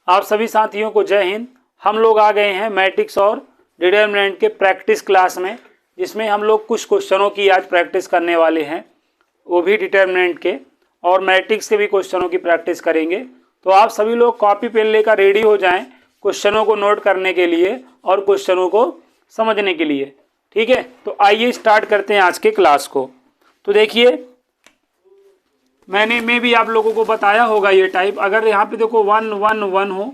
आप सभी साथियों को जय हिंद। हम लोग आ गए हैं मैट्रिक्स और डिटरमिनेंट के प्रैक्टिस क्लास में, जिसमें हम लोग कुछ क्वेश्चनों की आज प्रैक्टिस करने वाले हैं, वो भी डिटरमिनेंट के और मैट्रिक्स के भी क्वेश्चनों की प्रैक्टिस करेंगे। तो आप सभी लोग कॉपी पेन लेकर रेडी हो जाएं क्वेश्चनों को नोट करने के लिए और क्वेश्चनों को समझने के लिए। ठीक है, तो आइए स्टार्ट करते हैं आज के क्लास को। तो देखिए, मैंने भी आप लोगों को बताया होगा ये टाइप। अगर यहाँ पे देखो 1 1 1 हो,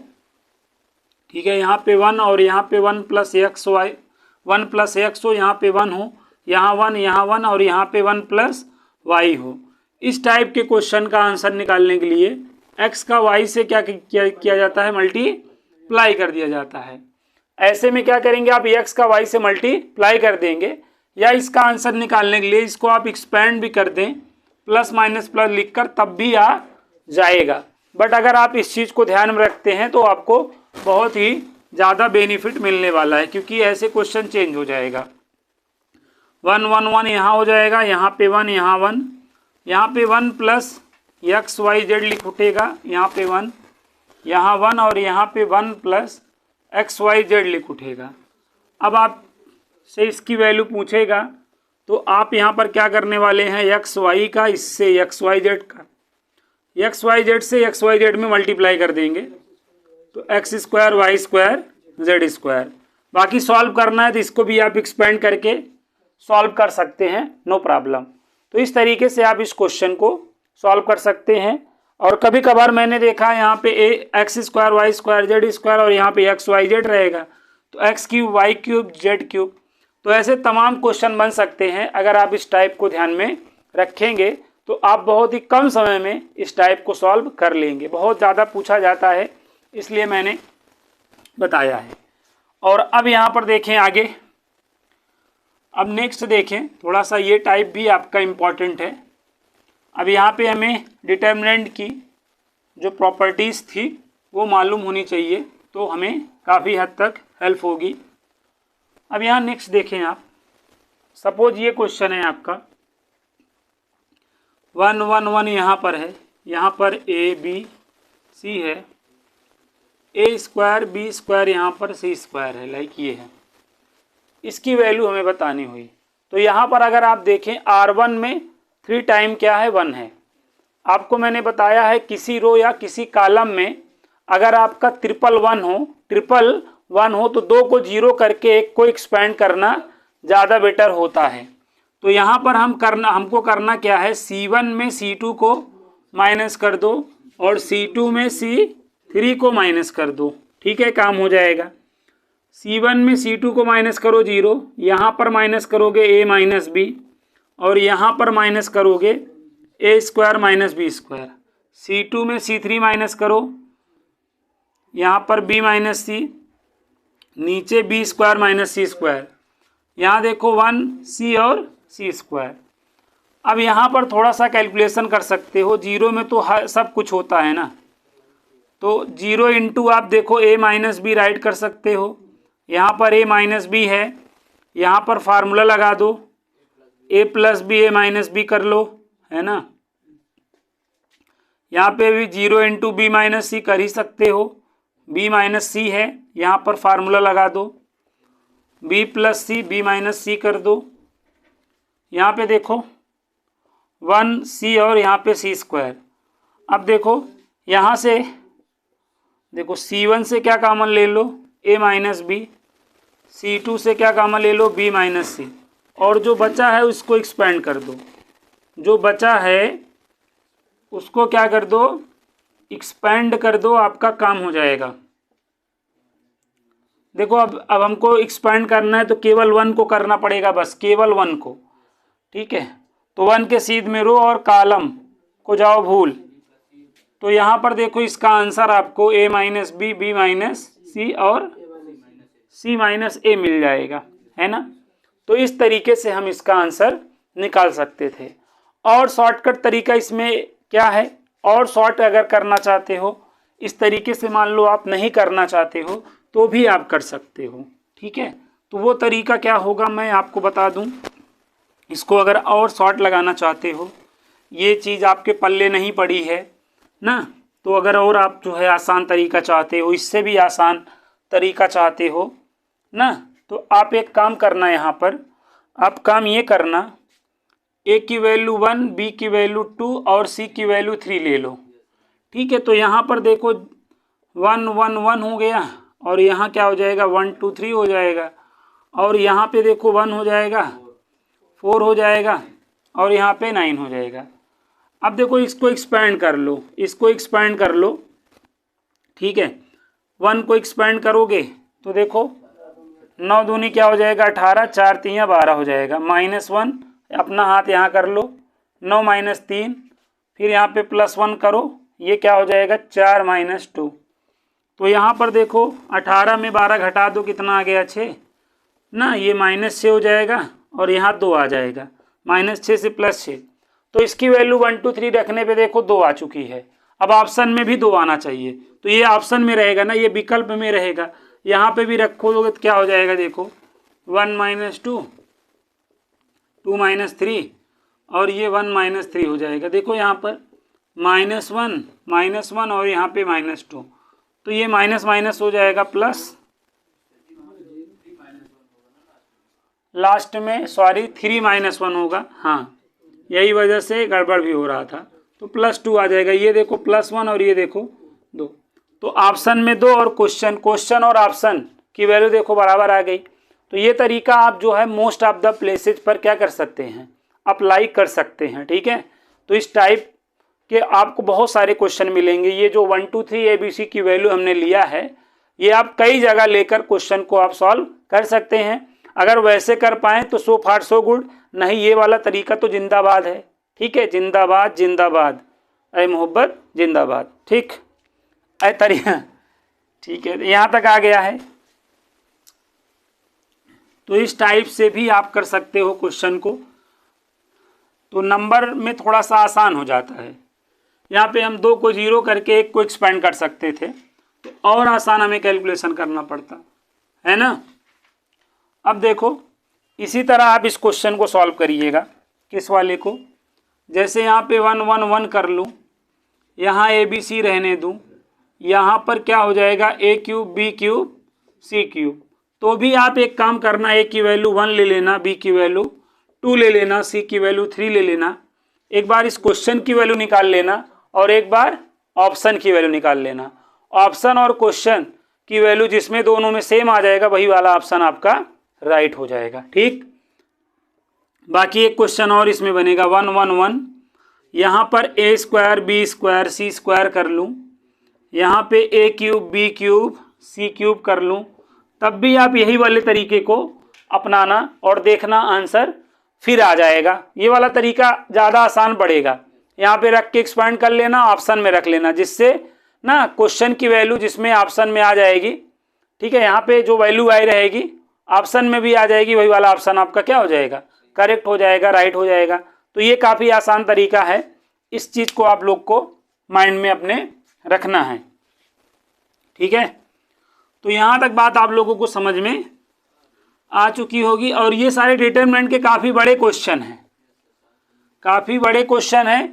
ठीक है, यहाँ पे 1 और यहाँ पे 1 plus x y 1 plus x हो, यहाँ पे 1 हो, यहाँ 1 यहाँ 1 और यहाँ पे 1 प्लस वाई हो। इस टाइप के क्वेश्चन का आंसर निकालने के लिए एक्स का वाई से क्या किया जाता है, मल्टीप्लाई कर दिया जाता है। ऐसे में क्या करेंगे आप, एक्स का वाई से मल्टीप्लाई कर देंगे, या इसका आंसर निकालने के लिए इसको आप एक्सपेंड भी कर दें, प्लस माइनस प्लस लिखकर, तब भी आ जाएगा। बट अगर आप इस चीज़ को ध्यान में रखते हैं तो आपको बहुत ही ज़्यादा बेनिफिट मिलने वाला है, क्योंकि ऐसे क्वेश्चन चेंज हो जाएगा। 1 1 1 यहाँ हो जाएगा, यहाँ पे 1 यहाँ 1, यहाँ पे 1 प्लस एक्स वाई जेड लिख उठेगा, यहाँ पे 1 यहाँ 1 और यहाँ पे 1 प्लस एक्स वाई जेड लिख उठेगा। अब आप से इसकी वैल्यू पूछेगा तो आप यहाँ पर क्या करने वाले हैं, एक्स वाई का इससे एक्स वाई जेड का, एक्स वाई जेड से एक्स वाई जेड में मल्टीप्लाई कर देंगे, तो x square y square z square. बाकी सॉल्व करना है तो इसको भी आप एक्सपेंड करके सॉल्व कर सकते हैं, नो प्रॉब्लम। तो इस तरीके से आप इस क्वेश्चन को सॉल्व कर सकते हैं। और कभी कभार मैंने देखा यहाँ पे x square y square z square और यहाँ पे एक्स वाई जेड रहेगा, तो x cube y cube z cube. तो ऐसे तमाम क्वेश्चन बन सकते हैं। अगर आप इस टाइप को ध्यान में रखेंगे तो आप बहुत ही कम समय में इस टाइप को सॉल्व कर लेंगे। बहुत ज़्यादा पूछा जाता है, इसलिए मैंने बताया है। और अब यहाँ पर देखें आगे, अब नेक्स्ट देखें, थोड़ा सा ये टाइप भी आपका इम्पॉर्टेंट है। अब यहाँ पे हमें डिटरमिनेंट की जो प्रॉपर्टीज़ थी वो मालूम होनी चाहिए, तो हमें काफ़ी हद तक हेल्प होगी। अब यहाँ नेक्स्ट देखें आप, सपोज ये क्वेश्चन है आपका 1 1 1 यहाँ पर है, यहाँ पर ए बी सी है, ए स्क्वायर बी स्क्वायर यहाँ पर सी स्क्वायर है, लाइक ये है। इसकी वैल्यू हमें बतानी हुई। तो यहाँ पर अगर आप देखें R1 में 3 टाइम क्या है, 1 है। आपको मैंने बताया है किसी रो या किसी कॉलम में अगर आपका ट्रिपल वन हो तो 2 को 0 करके 1 को एक्सपेंड करना ज़्यादा बेटर होता है। तो यहाँ पर हमको करना क्या है, C1 में C2 को माइनस कर दो और C2 में C3 को माइनस कर दो, ठीक है, काम हो जाएगा। C1 में C2 को माइनस करो 0, यहाँ पर माइनस करोगे a माइनस बी और यहाँ पर माइनस करोगे a square minus b square. C2 में C3 माइनस करो, यहाँ पर b माइनस सी, नीचे बी स्क्वायर माइनस सी स्क्वायर, यहाँ देखो 1 सी और सी स्क्वायर। अब यहाँ पर थोड़ा सा कैलकुलेशन कर सकते हो, 0 में तो सब कुछ होता है ना, तो 0 इंटू आप देखो a माइनस बी राइट कर सकते हो। यहाँ पर a माइनस बी है, यहाँ पर फार्मूला लगा दो, a plus b a minus b कर लो, है ना। यहाँ पे भी 0 इंटू बी माइनस सी कर ही सकते हो, b माइनस सी है, यहाँ पर फार्मूला लगा दो, b प्लस सी b माइनस सी कर दो। यहाँ पे देखो 1 c और यहाँ पे c स्क्वायर। अब देखो यहाँ से देखो C1 से क्या कॉमन ले लो, a माइनस बी, C2 से क्या कॉमन ले लो, b माइनस सी, और जो बचा है उसको एक्सपेंड कर दो। जो बचा है उसको क्या कर दो, एक्सपेंड कर दो, आपका काम हो जाएगा। देखो अब हमको एक्सपेंड करना है तो केवल 1 को करना पड़ेगा, बस केवल 1 को, ठीक है। तो 1 के सीध में रो और कॉलम को जाओ भूल। तो यहाँ पर देखो इसका आंसर आपको a minus B B minus C और c माइनस ए मिल जाएगा, है ना। तो इस तरीके से हम इसका आंसर निकाल सकते थे। और शॉर्टकट तरीका इसमें क्या है, और शॉर्ट अगर करना चाहते हो इस तरीके से, मान लो आप नहीं करना चाहते हो तो भी आप कर सकते हो, ठीक है। तो वो तरीका क्या होगा मैं आपको बता दूं। इसको अगर और शॉर्ट लगाना चाहते हो, ये चीज़ आपके पल्ले नहीं पड़ी है ना, तो अगर और आप जो है आसान तरीका चाहते हो, इससे भी आसान तरीका चाहते हो ना, तो आप एक काम करना, यहाँ पर आप काम ये करना, ए की वैल्यू 1, बी की वैल्यू 2 और सी की वैल्यू 3 ले लो। ठीक है, तो यहाँ पर देखो 1 1 1 हो गया, और यहाँ क्या हो जाएगा 1 2 3 हो जाएगा, और यहाँ पे देखो 1 हो जाएगा, 4 हो जाएगा, और यहाँ पे 9 हो जाएगा। अब देखो इसको एक्सपेंड कर लो, इसको एक्सपेंड कर लो। ठीक है, 1 को एक्सपेंड करोगे तो देखो 9 दूनी क्या हो जाएगा 18, 4 3 12 हो जाएगा, -1 अपना हाथ यहाँ कर लो, 9 - 3, फिर यहाँ पे +1 करो, ये क्या हो जाएगा 4 - 2। तो यहाँ पर देखो 18 में 12 घटा दो, कितना आ गया 6 ना, ये -6 हो जाएगा, और यहाँ 2 आ जाएगा, -6 से +6। तो इसकी वैल्यू 1 2 3 रखने पे देखो 2 आ चुकी है। अब ऑप्शन में भी 2 आना चाहिए, तो ये ऑप्शन में रहेगा ना, ये विकल्प में रहेगा। यहाँ पे भी रखोगे तो क्या हो जाएगा देखो 1 - 2, 2 - 3, और ये 1 - 3 हो जाएगा। देखो यहाँ पर -1 और यहाँ पे -2, तो ये माइनस माइनस हो जाएगा प्लस, लास्ट में 3 - 1 होगा। हाँ, यही वजह से गड़बड़ भी हो रहा था, तो +2 आ जाएगा। ये देखो +1 और ये देखो 2, तो ऑप्शन में 2 और क्वेश्चन और ऑप्शन की वैल्यू देखो बराबर आ गई। तो ये तरीका आप जो है मोस्ट ऑफ द प्लेसेज पर क्या कर सकते हैं, अप्लाई कर सकते हैं। ठीक है, तो इस टाइप के आपको बहुत सारे क्वेश्चन मिलेंगे। ये जो 1 2 3 ABC की वैल्यू हमने लिया है, ये आप कई जगह लेकर क्वेश्चन को आप सॉल्व कर सकते हैं। अगर वैसे कर पाएँ तो सो फार सो गुड, नहीं ये वाला तरीका तो जिंदाबाद है। ठीक है, जिंदाबाद जिंदाबाद, ऐ मोहब्बत जिंदाबाद। ठीक ऐ तरीका, ठीक है, यहाँ तक आ गया है। तो इस टाइप से भी आप कर सकते हो क्वेश्चन को, तो नंबर में थोड़ा सा आसान हो जाता है। यहाँ पे हम 2 को 0 करके 1 को एक्सपेंड कर सकते थे, तो और आसान हमें कैलकुलेशन करना पड़ता है ना। अब देखो इसी तरह आप इस क्वेश्चन को सॉल्व करिएगा, किस वाले को, जैसे यहाँ पे 1 1 1 कर लूँ, यहाँ ABC रहने दूँ, यहाँ पर क्या हो जाएगा A³ B³ C³। तो भी आप एक काम करना, A की वैल्यू 1 ले लेना, B की वैल्यू 2 ले लेना, C की वैल्यू 3 ले लेना। एक बार इस क्वेश्चन की वैल्यू निकाल लेना और एक बार ऑप्शन की वैल्यू निकाल लेना। ऑप्शन और क्वेश्चन की वैल्यू जिसमें दोनों में सेम आ जाएगा, वही वाला ऑप्शन आपका राइट हो जाएगा। ठीक, बाकी एक क्वेश्चन और इसमें बनेगा 1 1 1, यहाँ पर A² B² C² कर लूँ, यहाँ पे A³ B³ C³ कर लूँ, तब भी आप यही वाले तरीके को अपनाना और देखना आंसर फिर आ जाएगा। ये वाला तरीका ज़्यादा आसान पड़ेगा। यहाँ पे रख के एक्सपेंड कर लेना, ऑप्शन में रख लेना, जिससे ना क्वेश्चन की वैल्यू जिसमें ऑप्शन में आ जाएगी। ठीक है, यहाँ पे जो वैल्यू आई रहेगी ऑप्शन में भी आ जाएगी, वही वाला ऑप्शन आपका क्या हो जाएगा, करेक्ट हो जाएगा, राइट हो जाएगा। तो ये काफ़ी आसान तरीका है, इस चीज़ को आप लोग को माइंड में अपने रखना है। ठीक है, तो यहाँ तक बात आप लोगों को समझ में आ चुकी होगी। और ये सारे डिटरमिनेंट के काफ़ी बड़े क्वेश्चन हैं, काफ़ी बड़े क्वेश्चन हैं।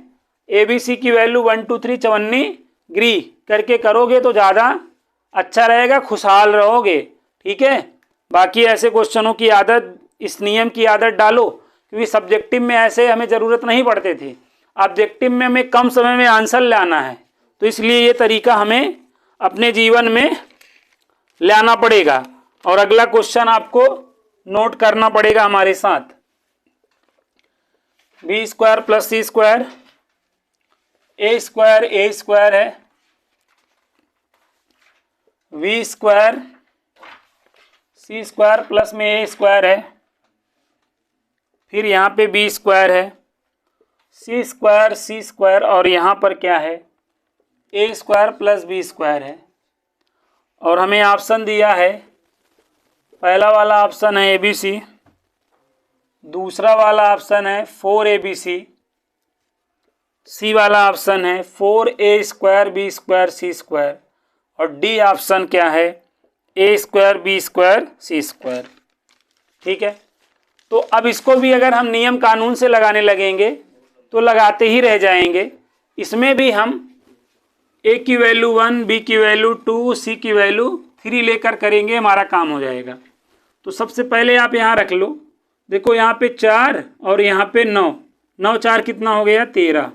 ABC की वैल्यू 1 2 3 54 ग्री करके करोगे तो ज़्यादा अच्छा रहेगा, खुशहाल रहोगे। ठीक है, बाकी ऐसे क्वेश्चनों की आदत, इस नियम की आदत डालो, क्योंकि सब्जेक्टिव में ऐसे हमें ज़रूरत नहीं पड़ते थे, ऑब्जेक्टिव में हमें कम समय में आंसर लाना है, तो इसलिए ये तरीका हमें अपने जीवन में लाना पड़ेगा। और अगला क्वेश्चन आपको नोट करना पड़ेगा हमारे साथ, B² + C² A² है, V² C² प्लस में A² है, फिर यहाँ पे B² है, C² और यहाँ पर क्या है A² + B² है। और हमें ऑप्शन दिया है, पहला वाला ऑप्शन है ABC, दूसरा वाला ऑप्शन है 4ABC, C वाला ऑप्शन है 4A² B² C², और D ऑप्शन क्या है A² B² C²। ठीक है, तो अब इसको भी अगर हम नियम कानून से लगाने लगेंगे तो लगाते ही रह जाएंगे। इसमें भी हम ए की वैल्यू 1, बी की वैल्यू 2, सी की वैल्यू 3 लेकर करेंगे, हमारा काम हो जाएगा। तो सबसे पहले आप यहाँ रख लो, देखो यहाँ पे 4 और यहाँ पे 9, 9 4 कितना हो गया 13।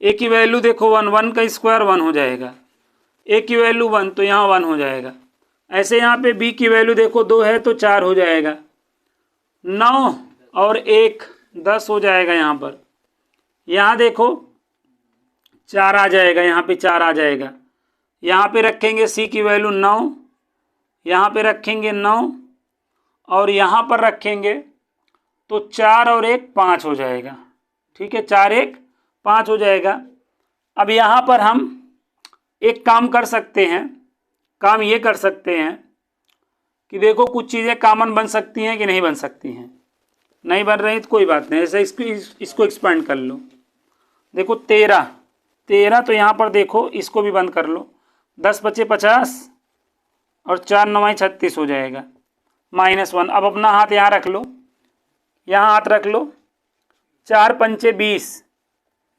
ए की वैल्यू देखो 1, 1 का स्क्वायर 1 हो जाएगा, ए की वैल्यू 1 तो यहाँ 1 हो जाएगा। ऐसे यहाँ पे बी की वैल्यू देखो 2 है तो 4 हो जाएगा, 9 और 1 10 हो जाएगा। यहाँ पर यहाँ देखो 4 आ जाएगा, यहाँ पे 4 आ जाएगा। यहाँ पे रखेंगे सी की वैल्यू 9, यहाँ पे रखेंगे 9 और यहाँ पर रखेंगे तो 4 और 1 5 हो जाएगा। ठीक है, 4 1 5 हो जाएगा। अब यहाँ पर हम एक काम कर सकते हैं, काम ये कर सकते हैं कि देखो कुछ चीज़ें कॉमन बन सकती हैं कि नहीं बन सकती हैं। नहीं बन रही तो कोई बात नहीं, ऐसे इसको एक्सपेंड कर लो। देखो 13 तो यहाँ पर देखो इसको भी बंद कर लो, 10 बचे 50 और 4 9 36 हो जाएगा, -1। अब अपना हाथ यहाँ रख लो, यहाँ हाथ रख लो, 4 पंचे 20,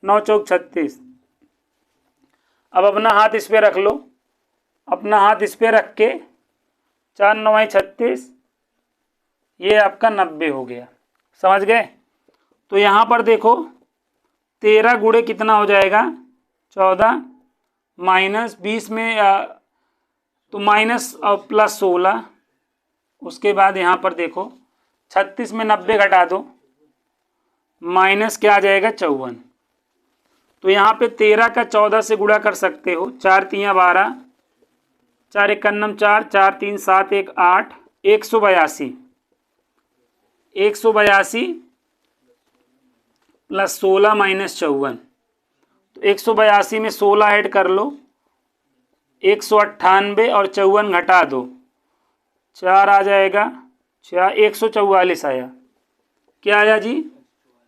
9 चौक 36। अब अपना हाथ इस पर रख लो, अपना हाथ इस पर रख के 4 9 36, ये आपका 90 हो गया। समझ गए? तो यहाँ पर देखो 13 गुणे कितना हो जाएगा 14, -20 में तो माइनस और प्लस 16, उसके बाद यहाँ पर देखो 36 में 90 घटा दो, माइनस क्या आ जाएगा 54। तो यहाँ पे 13 का 14 से गुणा कर सकते हो, 4 3 12, 4 1 4, 4 3 7 1 8, 182 प्लस 16 माइनस 54। तो 182 में 16 ऐड कर लो, 198 और 54 घटा दो, 4 आ जाएगा, 144 आया। क्या आया जी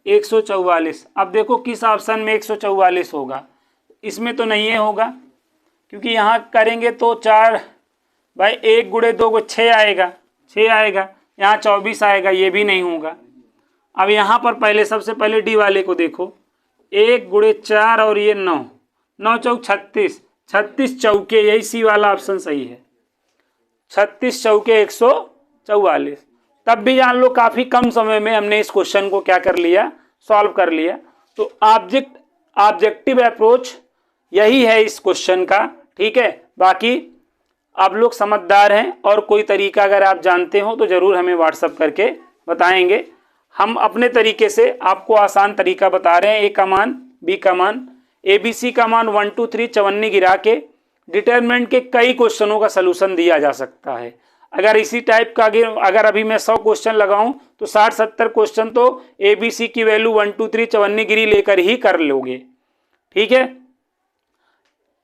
144। अब देखो किस ऑप्शन में 144 होगा, इसमें तो नहीं होगा क्योंकि यहाँ करेंगे तो 4 भाई 1 गुणे 2 को 6 आएगा, 6 आएगा, यहाँ 24 आएगा, ये भी नहीं होगा। अब यहाँ पर पहले सबसे पहले डी वाले को देखो, 1 गुणे 4 और ये 9, 9 चौक 36, 36 चौके, यही सी वाला ऑप्शन सही है, 36 चौके 144। तब भी जान लो काफ़ी कम समय में हमने इस क्वेश्चन को क्या कर लिया, सॉल्व कर लिया। तो ऑब्जेक्टिव अप्रोच यही है इस क्वेश्चन का। ठीक है, बाकी आप लोग समझदार हैं और कोई तरीका अगर आप जानते हो तो ज़रूर हमें व्हाट्सअप करके बताएंगे। हम अपने तरीके से आपको आसान तरीका बता रहे हैं। ए का मान, बी का मान, ABC का मान 1 2 3 चवन्नी गिरा के डिटरमिनेंट के कई क्वेश्चनों का सलूशन दिया जा सकता है। अगर इसी टाइप का अगर अभी मैं 100 क्वेश्चन लगाऊं तो 60-70 क्वेश्चन तो ABC की वैल्यू 1 2 3 चवन्नी गिरी लेकर ही कर लोगे। ठीक है,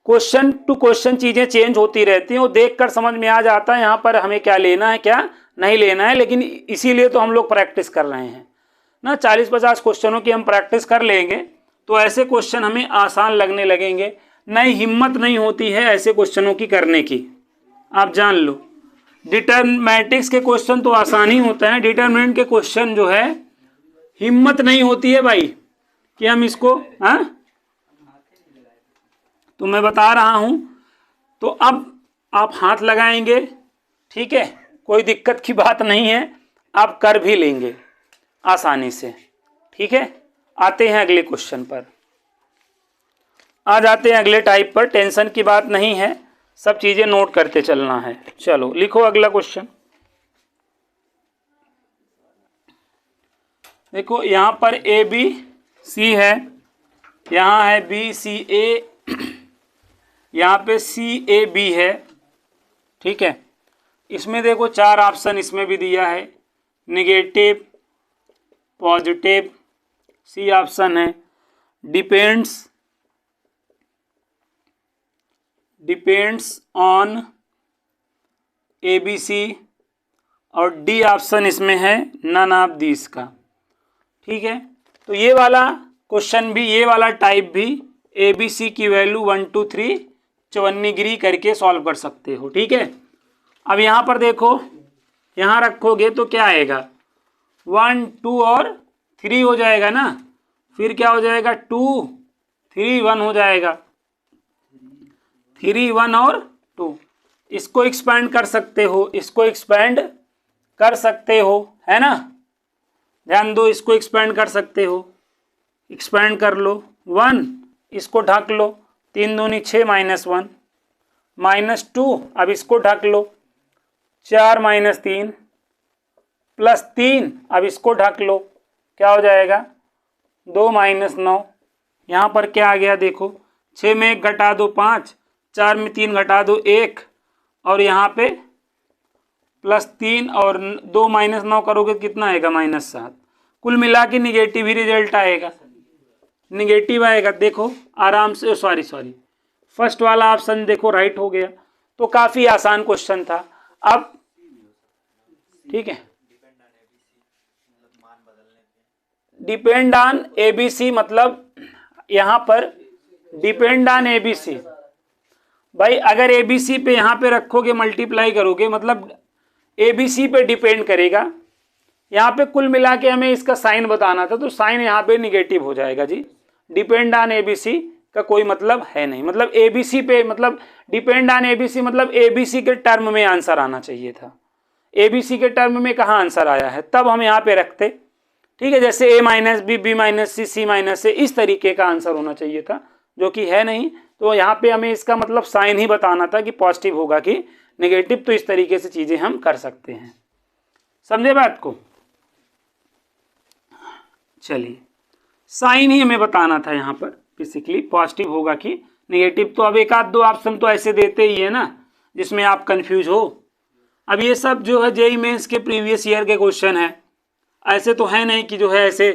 क्वेश्चन टू क्वेश्चन चीज़ें चेंज होती रहती हैं, वो देखकर समझ में आ जाता है यहाँ पर हमें क्या लेना है क्या नहीं लेना है। लेकिन इसीलिए तो हम लोग प्रैक्टिस कर रहे हैं ना, 40-50 क्वेश्चनों की हम प्रैक्टिस कर लेंगे तो ऐसे क्वेश्चन हमें आसान लगने लगेंगे। नहीं, हिम्मत नहीं होती है ऐसे क्वेश्चनों की करने की, आप जान लो। डिटरमिनेंट्स के क्वेश्चन तो आसान ही होता है, डिटरमिनेंट के क्वेश्चन जो है हिम्मत नहीं होती है भाई कि हम इसको, हाँ तो मैं बता रहा हूं। तो अब आप हाथ लगाएंगे, ठीक है, कोई दिक्कत की बात नहीं है, आप कर भी लेंगे आसानी से। ठीक है, आते हैं अगले क्वेश्चन पर, आ जाते हैं अगले टाइप पर। टेंशन की बात नहीं है, सब चीजें नोट करते चलना है। चलो लिखो अगला क्वेश्चन। देखो यहाँ पर ABC है, यहाँ है BCA, यहाँ पे CAB है। ठीक है, इसमें देखो 4 ऑप्शन इसमें भी दिया है, नेगेटिव, पॉजिटिव, सी ऑप्शन है डिपेंड्स ऑन ABC, और डी ऑप्शन इसमें है नन ऑफ दिस का। ठीक है, तो ये वाला क्वेश्चन भी, ये वाला टाइप भी ABC की वैल्यू 1 2 3 चवन्नीगिरी करके सॉल्व कर सकते हो। ठीक है, अब यहाँ पर देखो, यहाँ रखोगे तो क्या आएगा 1 2 और 3 हो जाएगा ना, फिर क्या हो जाएगा 2 3 1 हो जाएगा। 3 1 और 2। इसको एक्सपेंड कर सकते हो, इसको एक्सपेंड कर सकते हो, है ना, ध्यान दो, इसको एक्सपेंड कर सकते हो, एक्सपेंड कर लो। 1 इसको ढक लो, 3 दूनी 6 -1 -2, अब इसको ढक लो, 4 - 3 +3, अब इसको ढक लो, क्या हो जाएगा 2 - 9। यहाँ पर क्या आ गया देखो, 6 में 1 घटा दो 5, 4 में 3 घटा दो 1, और यहाँ पे +3 और 2 - 9 करोगे कितना आएगा -7। कुल मिला के निगेटिव ही रिजल्ट आएगा, निगेटिव आएगा। देखो आराम से, सॉरी फर्स्ट वाला ऑप्शन देखो राइट हो गया। तो काफ़ी आसान क्वेश्चन था। अब ठीक है, डिपेंड ऑन ABC मतलब यहाँ पर डिपेंड ऑन ABC, भाई अगर ABC पे यहाँ पे रखोगे मल्टीप्लाई करोगे मतलब ABC पे डिपेंड करेगा। यहाँ पे कुल मिला के हमें इसका साइन बताना था, तो साइन यहाँ पे निगेटिव हो जाएगा जी। डिपेंड ऑन ABC का कोई मतलब है नहीं, मतलब ABC पे मतलब डिपेंड ऑन ABC मतलब ABC के टर्म में आंसर आना चाहिए था। ABC के टर्म में कहाँ आंसर आया है, तब हम यहाँ पे रखते। ठीक है, जैसे A - B, B - C, C - A, इस तरीके का आंसर होना चाहिए था, जो कि है नहीं। तो यहाँ पे हमें इसका मतलब साइन ही बताना था कि पॉजिटिव होगा कि नेगेटिव। तो इस तरीके से चीज़ें हम कर सकते हैं, समझे बात को। चलिए, साइन ही हमें बताना था यहाँ पर, बेसिकली पॉजिटिव होगा कि नेगेटिव। तो अब एक आध दो ऑप्शन तो ऐसे देते ही है ना जिसमें आप कंफ्यूज हो। अब ये सब जो है जेईई मेंस के प्रीवियस ईयर के क्वेश्चन है, ऐसे तो है नहीं कि जो है ऐसे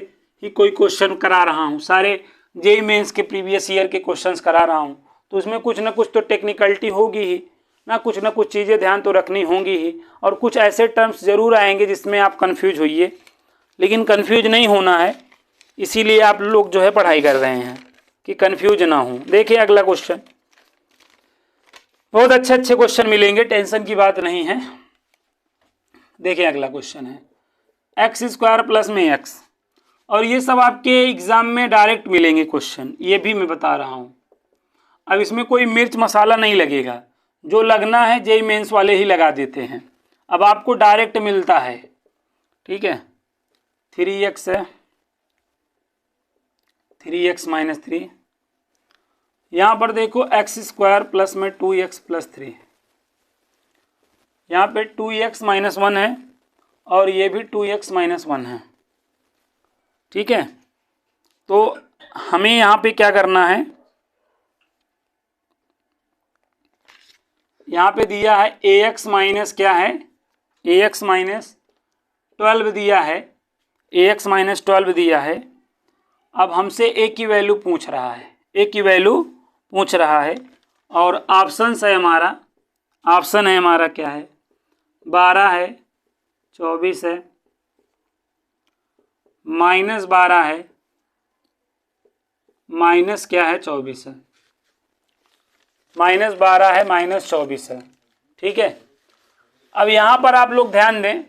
ही कोई क्वेश्चन करा रहा हूँ, सारे जेईई मेंस के प्रीवियस ईयर के क्वेश्चंस करा रहा हूँ। तो उसमें कुछ ना कुछ तो टेक्निकलिटी होगी ही ना कुछ चीज़ें ध्यान तो रखनी होंगी ही, और कुछ ऐसे टर्म्स ज़रूर आएंगे जिसमें आप कंफ्यूज होइए, लेकिन कंफ्यूज नहीं होना है, इसीलिए आप लोग जो है पढ़ाई कर रहे हैं कि कंफ्यूज ना हो। देखिए अगला क्वेश्चन, बहुत अच्छे क्वेश्चन मिलेंगे, टेंशन की बात नहीं है। देखिए अगला क्वेश्चन है x² प्लस में x, और ये सब आपके एग्जाम में डायरेक्ट मिलेंगे क्वेश्चन, ये भी मैं बता रहा हूँ। अब इसमें कोई मिर्च मसाला नहीं लगेगा, जो लगना है जेईई मेंस वाले ही लगा देते हैं। अब आपको डायरेक्ट मिलता है, ठीक है, 3x है, 3x - 3, यहाँ पर देखो x² प्लस में 2x + 3, यहाँ पे 2x - 1 है और ये भी 2x - 1 है, ठीक है। तो हमें यहाँ पे क्या करना है, यहाँ पे दिया है ax माइनस क्या है, ax - 12 दिया है, ax - 12 दिया है। अब हमसे a की वैल्यू पूछ रहा है, a की वैल्यू पूछ रहा है, और ऑप्शन है हमारा, ऑप्शन है हमारा क्या है, 12 है, 24 है, -12 है, माइनस क्या है 24 है, -12 है, -24 है, ठीक है। अब यहाँ पर आप लोग ध्यान दें,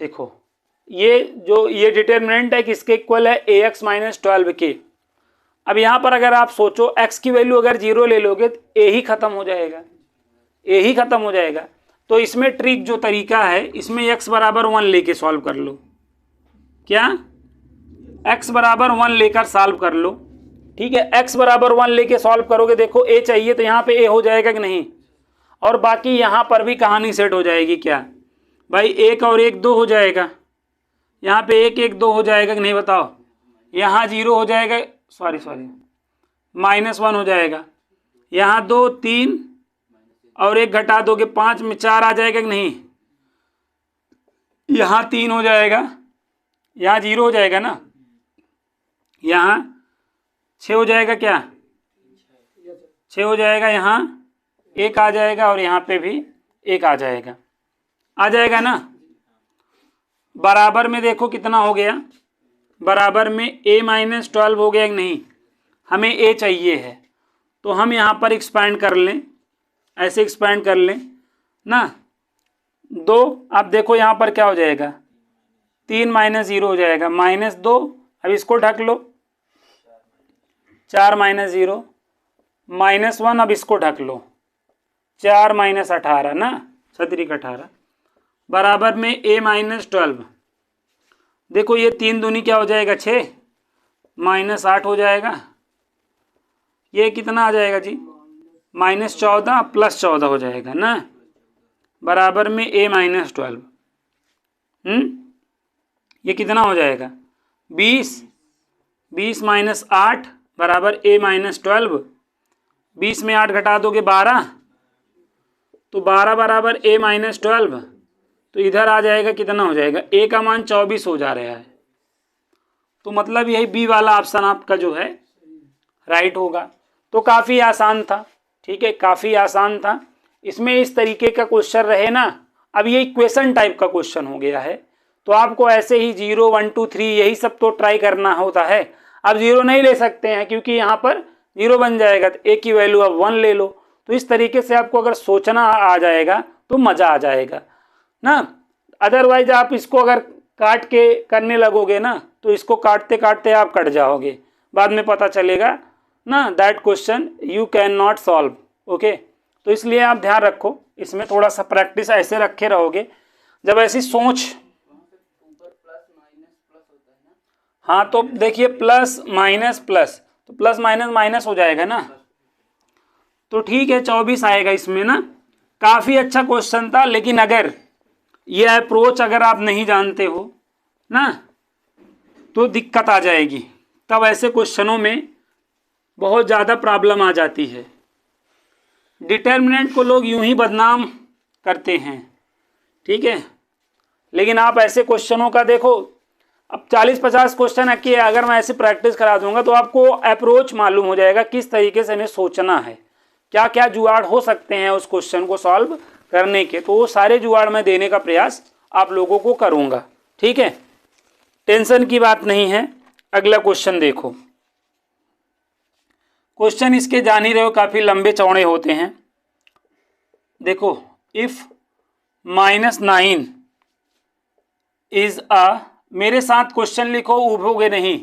देखो ये जो ये डिटर्मिनेंट है किसके इक्वल है, ax - 12 के। अब यहाँ पर अगर आप सोचो x की वैल्यू अगर 0 ले लोगे तो a ही खत्म हो जाएगा, a ही खत्म हो जाएगा। तो इसमें ट्रिक जो तरीका है, इसमें x = 1 लेके सॉल्व कर लो, क्या x = 1 लेकर सॉल्व कर लो, ठीक है। x = 1 लेके सॉल्व करोगे, देखो a चाहिए तो यहाँ पे a हो जाएगा कि नहीं, और बाकी यहाँ पर भी कहानी सेट हो जाएगी, क्या भाई 1 और 1 2 हो जाएगा, यहाँ पे 1 1 2 हो जाएगा कि नहीं बताओ, यहाँ 0 हो जाएगा, सॉरी -1 हो जाएगा, यहाँ 2 3 और 1 घटा दोगे 5 में 4 आ जाएगा कि नहीं, यहाँ 3 हो जाएगा, यहाँ 0 हो जाएगा ना, यहाँ 6 हो जाएगा, क्या 6 हो जाएगा, यहाँ 1 आ जाएगा, और यहाँ पे भी 1 आ जाएगा ना। बराबर में देखो कितना हो गया, बराबर में a - 12 हो गया कि नहीं, हमें a चाहिए है, तो हम यहाँ पर एक्सपैंड कर लें, ऐसे एक्सपैंड कर लें ना, 2। अब देखो यहाँ पर क्या हो जाएगा, 3 - 0 हो जाएगा, -2, अब इसको ढक लो, 4 माइनस 0 -1, अब इसको ढक लो, 4 माइनस 18 ना, 17 18 बराबर में a माइनस 12। देखो ये 3 दूनी क्या हो जाएगा 6 -8 हो जाएगा, ये कितना आ जाएगा जी -14 + 14 हो जाएगा ना, बराबर में a माइनस 12। ये कितना हो जाएगा 20, 20 माइनस 8 बराबर a माइनस 12। 20 में 8 घटा दोगे 12, तो 12 बराबर a माइनस 12। तो इधर आ जाएगा कितना हो जाएगा, a का मान 24 हो जा रहा है। तो मतलब यही बी वाला ऑप्शन आपका जो है राइट होगा। तो काफ़ी आसान था, ठीक है, काफ़ी आसान था। इसमें इस तरीके का क्वेश्चन रहे ना, अब ये इक्वेशन टाइप का क्वेश्चन हो गया है, तो आपको ऐसे ही 0 1 2 3 यही सब तो ट्राई करना होता है। अब 0 नहीं ले सकते हैं क्योंकि यहाँ पर 0 बन जाएगा, तो a की वैल्यू अब 1 ले लो। तो इस तरीके से आपको अगर सोचना आ जाएगा तो मज़ा आ जाएगा ना। अदरवाइज आप इसको अगर काट के करने लगोगे ना, तो इसको काटते काटते आप कट जाओगे, बाद में पता चलेगा ना that question you can not solve. Okay, तो इसलिए आप ध्यान रखो, इसमें थोड़ा सा प्रैक्टिस ऐसे रखे रहोगे, जब ऐसी सोच। हाँ तो देखिए प्लस माइनस प्लस, तो प्लस माइनस माइनस हो जाएगा ना, तो ठीक है 24 आएगा इसमें ना। काफ़ी अच्छा क्वेश्चन था, लेकिन अगर ये अप्रोच अगर आप नहीं जानते हो ना तो दिक्कत आ जाएगी, तब ऐसे क्वेश्चनों में बहुत ज़्यादा प्रॉब्लम आ जाती है। डिटर्मिनेंट को लोग यूं ही बदनाम करते हैं, ठीक है, लेकिन आप ऐसे क्वेश्चनों का देखो, अब 40-50 क्वेश्चन है कि अगर मैं ऐसे प्रैक्टिस करा दूंगा तो आपको अप्रोच मालूम हो जाएगा किस तरीके से हमें सोचना है, क्या क्या जुगाड़ हो सकते हैं उस क्वेश्चन को सॉल्व करने के। तो वो सारे जुगाड़ मैं देने का प्रयास आप लोगों को करूंगा, ठीक है, टेंशन की बात नहीं है। अगला क्वेश्चन देखो, क्वेश्चन इसके जान ही रहे हो काफ़ी लंबे चौड़े होते हैं। देखो इफ -9 इज अ, मेरे साथ क्वेश्चन लिखो, उभोगे नहीं,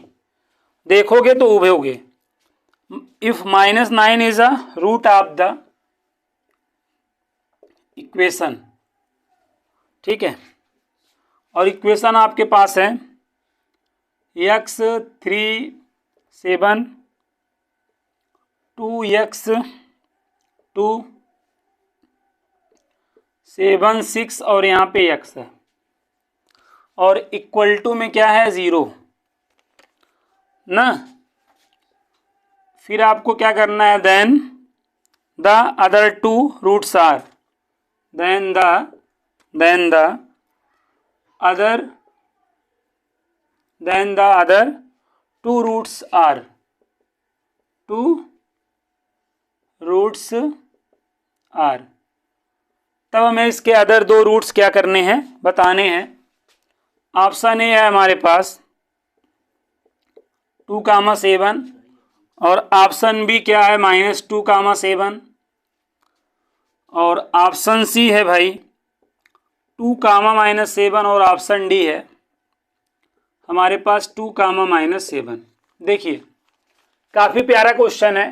देखोगे तो उभोगे। If -9 is a root of the equation, ठीक है, और इक्वेशन आपके पास है x 3 7 2x 2 7 6 और यहाँ पे x है, और इक्वल टू में क्या है 0 ना। फिर आपको क्या करना है, then the other 2 roots are, then the other 2 roots are, 2 roots are. तब हमें इसके अदर 2 रूट्स क्या करने हैं, बताने हैं। ऑप्शन ए है हमारे पास 2, 7, और ऑप्शन बी क्या है -2, 7, और ऑप्शन सी है भाई 2, -7, और ऑप्शन डी है हमारे पास 2, -7। देखिए काफ़ी प्यारा क्वेश्चन है।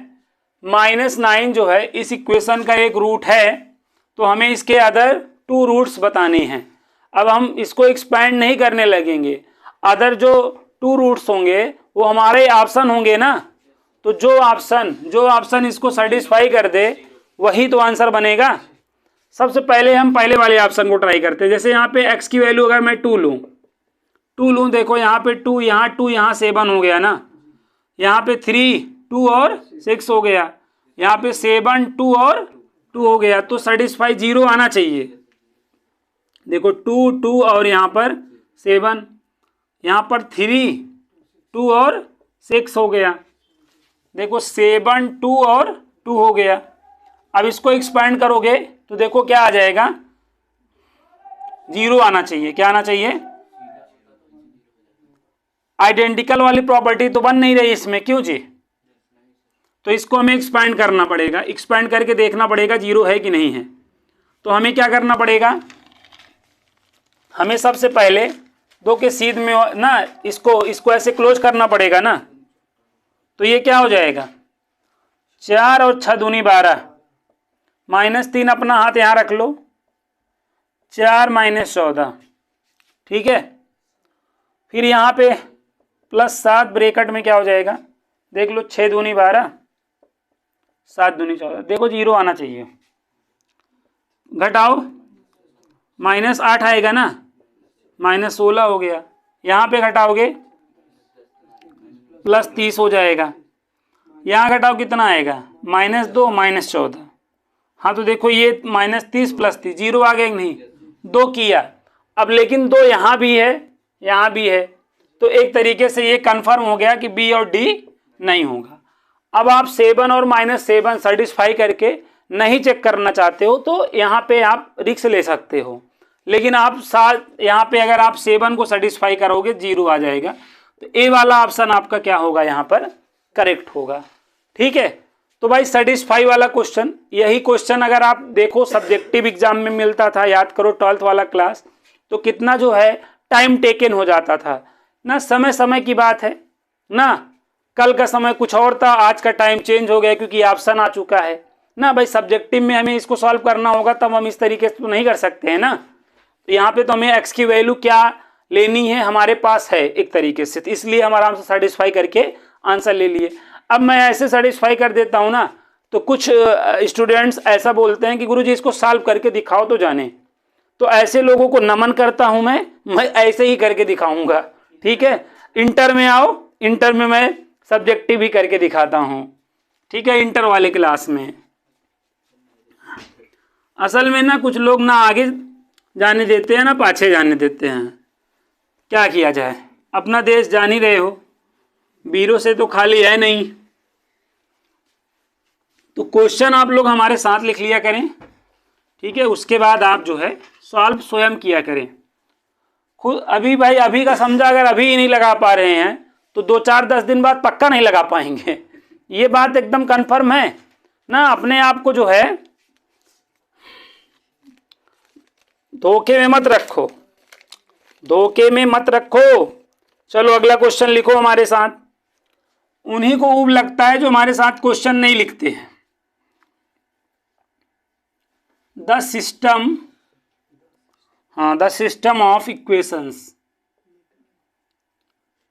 -9 जो है इस इक्वेशन का एक रूट है, तो हमें इसके अदर 2 रूट्स बताने हैं। अब हम इसको एक्सपैंड नहीं करने लगेंगे, अदर जो 2 रूट्स होंगे वो हमारे ऑप्शन होंगे ना, तो जो ऑप्शन इसको सेटिस्फाई कर दे वही तो आंसर बनेगा। सबसे पहले हम पहले वाले ऑप्शन को ट्राई करते हैं। जैसे यहाँ पे x की वैल्यू अगर मैं 2 लूँ, देखो यहाँ पे 2, यहाँ 7 हो गया ना, यहाँ पे 3 2 और 6 हो गया, यहाँ पे 7 2 और 2 हो गया, तो सेटिस्फाई 0 आना चाहिए। देखो 2 2 और यहाँ पर 7, यहाँ पर 3 2 और 6 हो गया, देखो 7 2 और 2 हो गया। अब इसको एक्सपैंड करोगे तो देखो क्या आ जाएगा, 0 आना चाहिए। क्या आना चाहिए, आइडेंटिकल वाली प्रॉपर्टी तो बन नहीं रही इसमें, क्यों जी, तो इसको हमें एक्सपैंड करना पड़ेगा, एक्सपैंड करके देखना पड़ेगा 0 है कि नहीं है। तो हमें क्या करना पड़ेगा, हमें सबसे पहले 2 के सीध में ना इसको ऐसे क्लोज करना पड़ेगा ना, तो ये क्या हो जाएगा 4 और 6 दूनी 12, -3 अपना हाथ यहाँ रख लो, 4 - 14, ठीक है। फिर यहाँ पे +7 ब्रैकेट में क्या हो जाएगा देख लो, 6 दूनी 12, 7 दूनी 14, देखो 0 आना चाहिए। घटाओ, -8 आएगा ना, -16 हो गया। यहाँ पे घटाओगे +30 हो जाएगा। यहाँ घटाओ कितना आएगा -2 -14। हाँ तो देखो ये -30 +30 0 आ गया कि नहीं, 2 किया। अब लेकिन 2 यहाँ भी है यहाँ भी है, तो एक तरीके से ये कंफर्म हो गया कि बी और डी नहीं होगा। अब आप 7 और -7 सेटिस्फाई करके नहीं चेक करना चाहते हो तो यहाँ पे आप रिस्क ले सकते हो, लेकिन आप यहाँ पे अगर आप 7 को सेटिस्फाई करोगे 0 आ जाएगा। तो ए वाला ऑप्शन आपका क्या होगा यहाँ पर करेक्ट होगा, ठीक है। तो भाई सेटिस्फाई वाला क्वेश्चन, यही क्वेश्चन अगर आप देखो सब्जेक्टिव एग्जाम में मिलता था, याद करो 12th वाला क्लास, तो कितना जो है टाइम टेकन हो जाता था ना, समय समय की बात है ना। कल का समय कुछ और था, आज का टाइम चेंज हो गया क्योंकि ऑप्शन आ चुका है ना। भाई सब्जेक्टिव में हमें इसको सॉल्व करना होगा, तब हम इस तरीके से तो नहीं कर सकते हैं ना। तो यहाँ पे तो हमें एक्स की वैल्यू क्या लेनी है हमारे पास है एक तरीके से, तो इसलिए हम आराम से सेटिस्फाई करके आंसर ले लिए। अब मैं ऐसे सेटिस्फाई कर देता हूँ ना, तो कुछ स्टूडेंट्स ऐसा बोलते हैं कि गुरुजी इसको सॉल्व करके दिखाओ तो जाने। तो ऐसे लोगों को नमन करता हूँ मैं ऐसे ही करके दिखाऊंगा, ठीक है। इंटर में आओ, इंटर में मैं सब्जेक्टिव ही करके दिखाता हूँ, ठीक है, इंटर वाले क्लास में। असल में ना कुछ लोग ना आगे जाने देते हैं ना पाछे जाने देते हैं, क्या किया जाए। अपना देश जान ही रहे हो, वीरों से तो खाली है नहीं। तो क्वेश्चन आप लोग हमारे साथ लिख लिया करें, ठीक है। उसके बाद आप जो है सॉल्व स्वयं किया करें खुद। अभी भाई अभी का समझा, अगर अभी ही नहीं लगा पा रहे हैं तो 2-4-10 दिन बाद पक्का नहीं लगा पाएंगे, ये बात एकदम कंफर्म है ना। अपने आप को जो है धोखे में मत रखो, धोखे में मत रखो। चलो अगला क्वेश्चन लिखो हमारे साथ। उन्हीं को ऊब लगता है जो हमारे साथ क्वेश्चन नहीं लिखते हैं। The system of equations,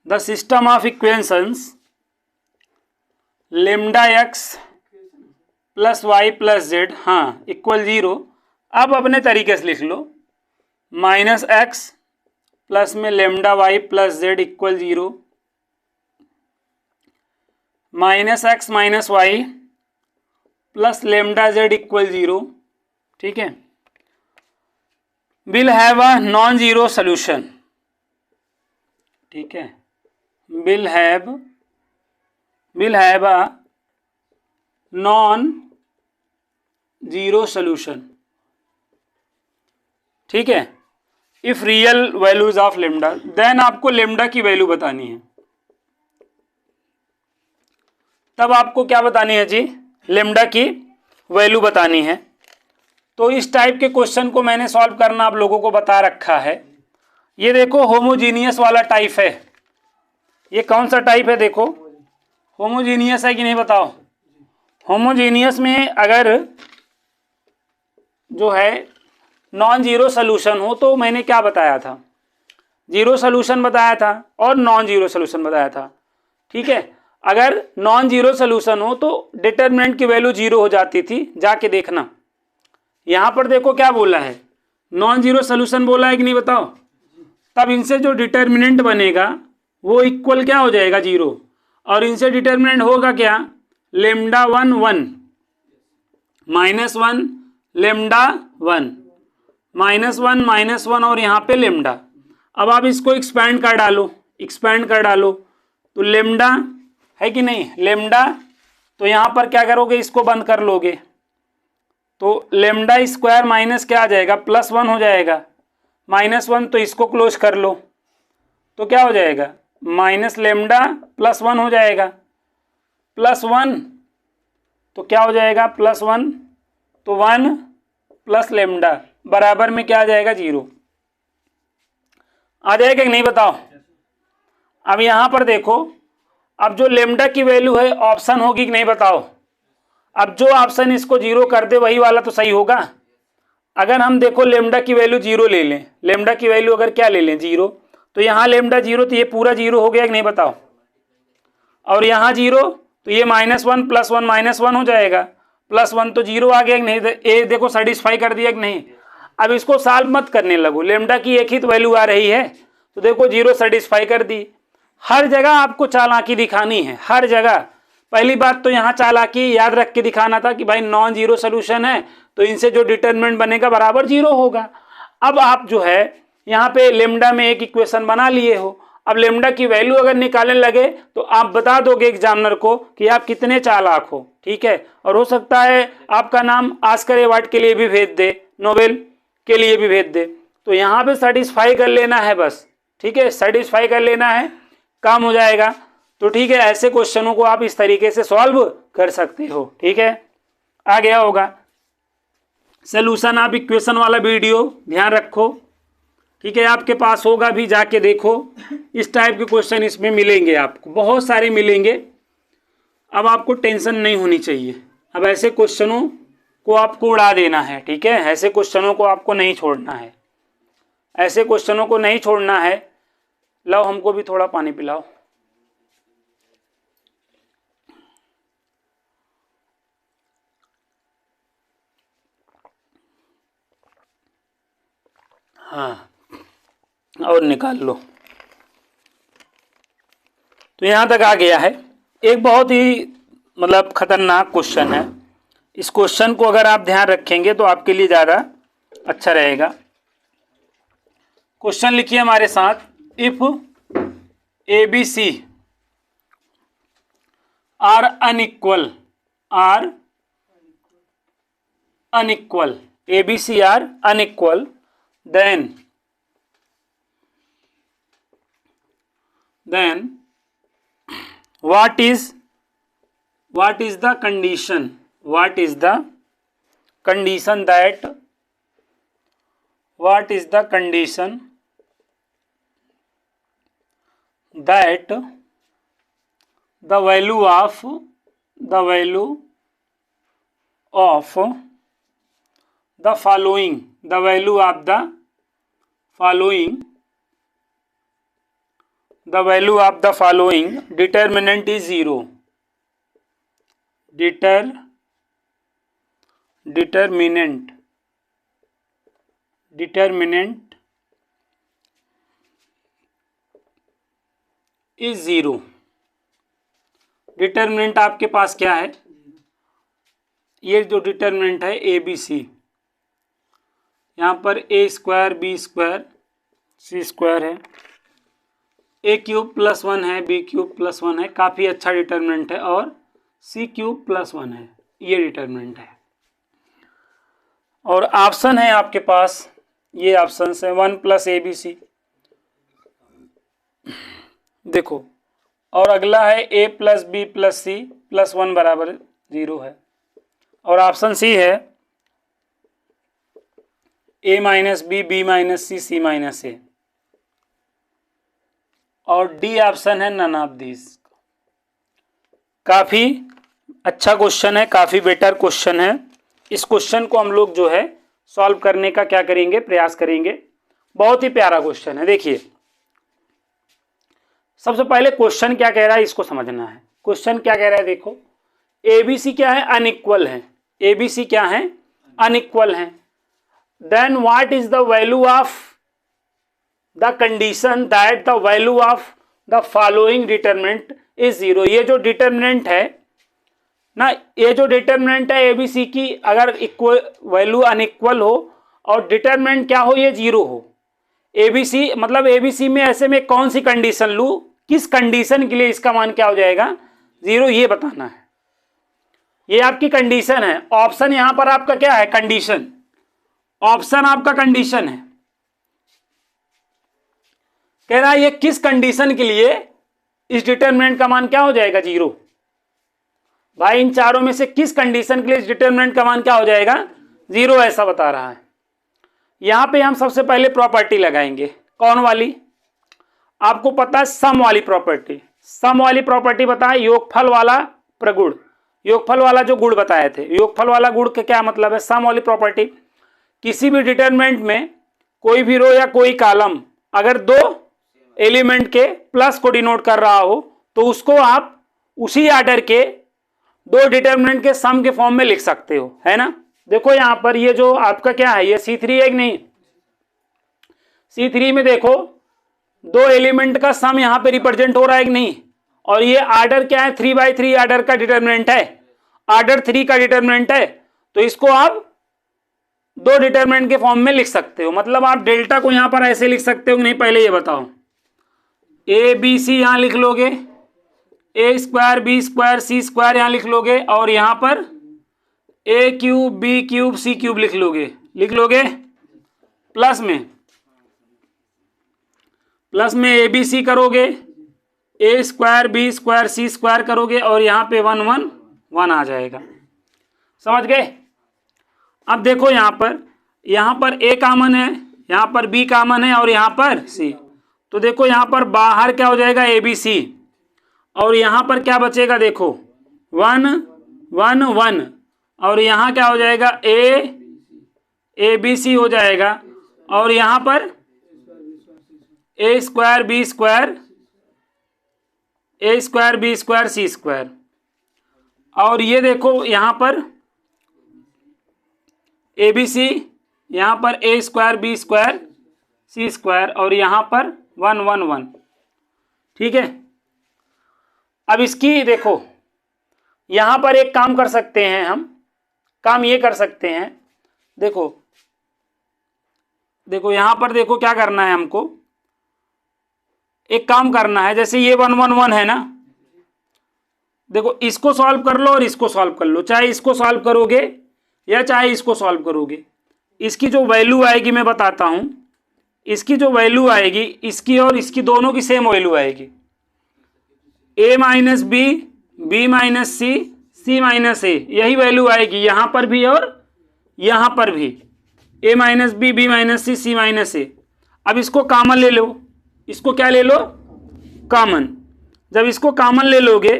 the system of equations lambda x plus y plus z, हाँ इक्वल 0। अब अपने तरीके से लिख लो, -x प्लस में lambda y plus z equal 0, -x - y plus lambda z equal 0, ठीक है। Will have a non zero solution, ठीक है। Will have a non zero solution, ठीक है। If real values of lambda, then आपको lambda की value बतानी है। तब आपको क्या बतानी है जी, लेमडा की वैल्यू बतानी है। तो इस टाइप के क्वेश्चन को मैंने सॉल्व करना आप लोगों को बता रखा है। ये देखो होमोजीनियस वाला टाइप है। ये कौन सा टाइप है, देखो होमोजीनियस है कि नहीं बताओ। होमोजीनियस में अगर जो है नॉन जीरो सोल्यूशन हो तो मैंने क्या बताया था, जीरो सोल्यूशन बताया था और नॉन जीरो सोल्यूशन बताया था, ठीक है। अगर नॉन जीरो सोल्यूशन हो तो डिटर्मिनेंट की वैल्यू 0 हो जाती थी, जाके देखना। यहाँ पर देखो क्या बोला है, नॉन जीरो सोल्यूशन बोला है कि नहीं बताओ। तब इनसे जो डिटर्मिनेंट बनेगा वो इक्वल क्या हो जाएगा 0, और इनसे डिटर्मिनेंट होगा क्या, लेमडा 1 1 -1 लेमडा 1 -1 और यहाँ पे लेमडा। अब आप इसको एक्सपैंड कर डालो, तो लेमडा है कि नहीं, लेमडा। तो यहाँ पर क्या करोगे, इसको बंद कर लोगे, तो लेमडा स्क्वायर माइनस क्या आ जाएगा, +1 हो जाएगा। -1 तो इसको क्लोज कर लो, तो क्या हो जाएगा, माइनस लेमडा +1 हो जाएगा। +1 तो क्या हो जाएगा, +1 तो 1 प्लस लेमडा बराबर में क्या आ जाएगा, 0 आ जाएगा कि नहीं बताओ। अब यहाँ पर देखो, अब जो लेमडा की वैल्यू है ऑप्शन होगी कि नहीं बताओ। अब जो ऑप्शन इसको 0 कर दे वही वाला तो सही होगा। अगर हम देखो लेमडा की वैल्यू 0 ले लें, लेमडा की वैल्यू अगर क्या ले लें 0, तो यहाँ लेमडा 0 तो ये पूरा 0 हो गया कि नहीं बताओ। और यहाँ 0 तो ये -1 + 1 -1 हो जाएगा, +1 तो 0 आ गया कि नहीं। ए देखो सेटिस्फाई कर दिया कि नहीं। अब इसको सॉल्व मत करने लगो, लेमडा की एक ही तो वैल्यू आ रही है, तो देखो 0 सेटिस्फाई कर दी। हर जगह आपको चालाकी दिखानी है, हर जगह। पहली बात तो यहाँ चालाकी याद रख के दिखाना था कि भाई नॉन जीरो सोल्यूशन है तो इनसे जो डिटरमिनेंट बनेगा बराबर 0 होगा। अब आप जो है यहाँ पे लेमडा में एक इक्वेशन बना लिए हो, अब लेमडा की वैल्यू अगर निकालने लगे तो आप बता दोगे एग्जामिनर को कि आप कितने चालाक हो, ठीक है। और हो सकता है आपका नाम ऑस्कर अवार्ड के लिए भी भेज दे, नोबेल के लिए भी भेज दे। तो यहाँ पे सेटिस्फाई कर लेना है बस, ठीक है, सेटिस्फाई कर लेना है, काम हो जाएगा। तो ठीक है, ऐसे क्वेश्चनों को आप इस तरीके से सॉल्व कर सकते हो, ठीक है, आ गया होगा। सलूशन आप इक्वेशन वाला वीडियो ध्यान रखो, ठीक है, आपके पास होगा भी, जाके देखो। इस टाइप के क्वेश्चन इसमें मिलेंगे, आपको बहुत सारे मिलेंगे। अब आपको टेंशन नहीं होनी चाहिए, अब ऐसे क्वेश्चनों को आपको उड़ा देना है, ठीक है, ऐसे क्वेश्चनों को आपको नहीं छोड़ना है, ऐसे क्वेश्चनों को नहीं छोड़ना है। लो हमको भी थोड़ा पानी पिलाओ। हाँ, और निकाल लो। तो यहाँ तक आ गया है। एक बहुत ही मतलब खतरनाक क्वेश्चन है, इस क्वेश्चन को अगर आप ध्यान रखेंगे तो आपके लिए ज़्यादा अच्छा रहेगा। क्वेश्चन लिखिए हमारे साथ, इफ ABC are unequal, ABC are unequal, then what is the condition, what is the condition that the value of the following determinant is 0, determinant is 0। Determinant आपके पास क्या है, ये जो डिटरमिनेंट है ABC, यहाँ पर A² B² C² है, A³ + 1 है, B³ + 1 है, काफ़ी अच्छा डिटरमिनेंट है, और C³ + 1 है, ये डिटरमिनेंट है। और ऑप्शन है आपके पास, ये ऑप्शन है 1 + ABC, देखो, और अगला है A + B + C + 1 = 0 है, और ऑप्शन सी है A - B B - C C - A, और डी ऑप्शन है नन ऑफ दिस। काफ़ी अच्छा क्वेश्चन है, काफ़ी बेटर क्वेश्चन है। इस क्वेश्चन को हम लोग जो है सॉल्व करने का क्या करेंगे, प्रयास करेंगे। बहुत ही प्यारा क्वेश्चन है। देखिए, सबसे पहले क्वेश्चन क्या कह रहा है इसको समझना है। क्वेश्चन क्या कह रहा है, देखो, ABC क्या है, अनइक्वल है, ABC क्या है, अनइक्वल है। Then what is the value of the condition that the value of the following determinant is 0। ये जो डिटरमिनेंट है ना, ये जो डिटरमिनेंट है ABC की, अगर इक्वल वैल्यू अनइक्वल हो और डिटरमिनेंट क्या हो, ये 0 हो। ABC मतलब ABC में ऐसे में कौन सी कंडीशन लूँ, किस कंडीशन के लिए इसका मान क्या हो जाएगा, 0, ये बताना है। ये आपकी कंडीशन है। ऑप्शन यहां पर आपका क्या है, कंडीशन, ऑप्शन आपका कंडीशन है। कह रहा है ये किस कंडीशन के लिए इस डिटरमिनेंट का मान क्या हो जाएगा, 0। भाई इन चारों में से किस कंडीशन के लिए इस डिटरमिनेंट का मान क्या हो जाएगा, 0, ऐसा बता रहा है। यहां पे हम सबसे पहले प्रॉपर्टी लगाएंगे, कौन वाली, आपको पता है सम वाली प्रॉपर्टी। सम वाली प्रॉपर्टी बताए, योगफल वाला प्रगुण, योगफल वाला जो गुण बताए थे, योगफल वाला गुण का क्या मतलब है, सम वाली प्रॉपर्टी, किसी भी डिटरमिनेंट में कोई भी रो या कोई कॉलम अगर दो एलिमेंट के प्लस को डिनोट कर रहा हो तो उसको आप उसी आर्डर के दो डिटरमिनेंट के सम के फॉर्म में लिख सकते हो, है ना। देखो यहां पर ये जो आपका क्या है, ये C3 है कि नहीं, C3 में देखो दो एलिमेंट का सम यहां पे रिप्रेजेंट हो रहा है कि नहीं, और ये आर्डर क्या है, 3/3 आर्डर का डिटरमिनेंट है, आर्डर 3 का डिटरमिनेंट है, तो इसको आप दो डिटरमिनेंट के फॉर्म में लिख सकते हो। मतलब आप डेल्टा को यहां पर ऐसे लिख सकते हो कि नहीं, पहले ये बताओ, ए बी सी यहां लिख लोगे, ए स्क्वायर बी स्क्वायर सी स्क्वायर यहां लिख लोगे, और यहां पर ए cube B cube C cube लिख लोगे प्लस में ए बी सी करोगे, ए स्क्वायर बी स्क्वायर सी स्क्वायर करोगे, और यहां पे 1 1 1 आ जाएगा। समझ गए। अब देखो यहां पर ए कॉमन है, यहां पर बी कॉमन है, और यहां पर सी, तो देखो यहां पर बाहर क्या हो जाएगा, ए बी सी, और यहां पर क्या बचेगा, देखो 1 1 1, और यहां क्या हो जाएगा, ए बी सी हो जाएगा, और यहां पर ए स्क्वायर बी स्क्वायर सी स्क्वायर, और ये देखो यहां पर ए बी सी, यहां पर ए स्क्वायर बी स्क्वायर सी स्क्वायर, और यहां पर 1 1 1। ठीक है। अब इसकी देखो यहां पर एक काम कर सकते हैं हम, काम ये कर सकते हैं, देखो यहां पर देखो क्या करना है हमको, एक काम करना है, जैसे ये 1 1 1 है ना, देखो इसको सॉल्व कर लो और इसको सॉल्व कर लो, चाहे इसको सॉल्व करोगे या चाहे इसको सॉल्व करोगे, इसकी जो वैल्यू आएगी मैं बताता हूं, इसकी जो वैल्यू आएगी, इसकी और इसकी दोनों की सेम वैल्यू आएगी, a minus B, B minus C, C minus A, यही वैल्यू आएगी यहां पर भी और यहां पर भी, a minus B, B minus C, C minus A. अब इसको कॉमन ले लो, इसको क्या ले लो, कॉमन। जब इसको कॉमन ले लोगे,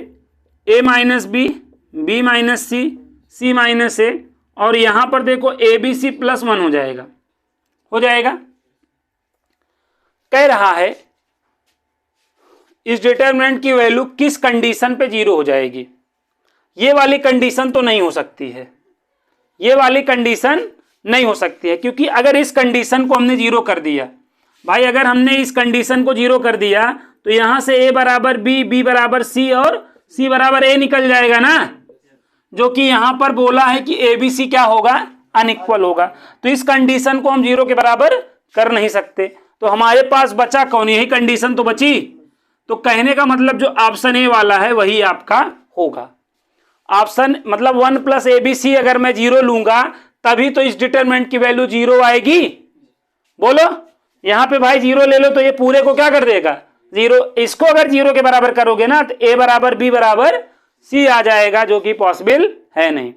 a minus B, B minus C, C minus A, और यहां पर देखो ए बी सी प्लस 1 हो जाएगा। कह रहा है इस डिटरमिनेंट की वैल्यू किस कंडीशन पे 0 हो जाएगी। ये वाली कंडीशन तो नहीं हो सकती है, ये वाली कंडीशन नहीं हो सकती है, क्योंकि अगर इस कंडीशन को हमने 0 कर दिया भाई, अगर हमने इस कंडीशन को 0 कर दिया तो यहां से a बराबर b, b बराबर c और c बराबर a निकल जाएगा ना, जो कि यहां पर बोला है कि ए बी सी क्या होगा, अनइक्वल होगा। तो इस कंडीशन को हम 0 के बराबर कर नहीं सकते, तो हमारे पास बचा कौन, यही कंडीशन तो बची। तो कहने का मतलब जो ऑप्शन ए वाला है वही आपका होगा। ऑप्शन मतलब 1 प्लस ए बी सी अगर मैं 0 लूंगा तभी तो इस डिटरमिनेंट की वैल्यू 0 आएगी। बोलो, यहां पे भाई 0 ले लो तो ये पूरे को क्या कर देगा, 0। इसको अगर 0 के बराबर करोगे ना तो ए बराबर बी बराबर सी आ जाएगा, जो कि पॉसिबल है नहीं।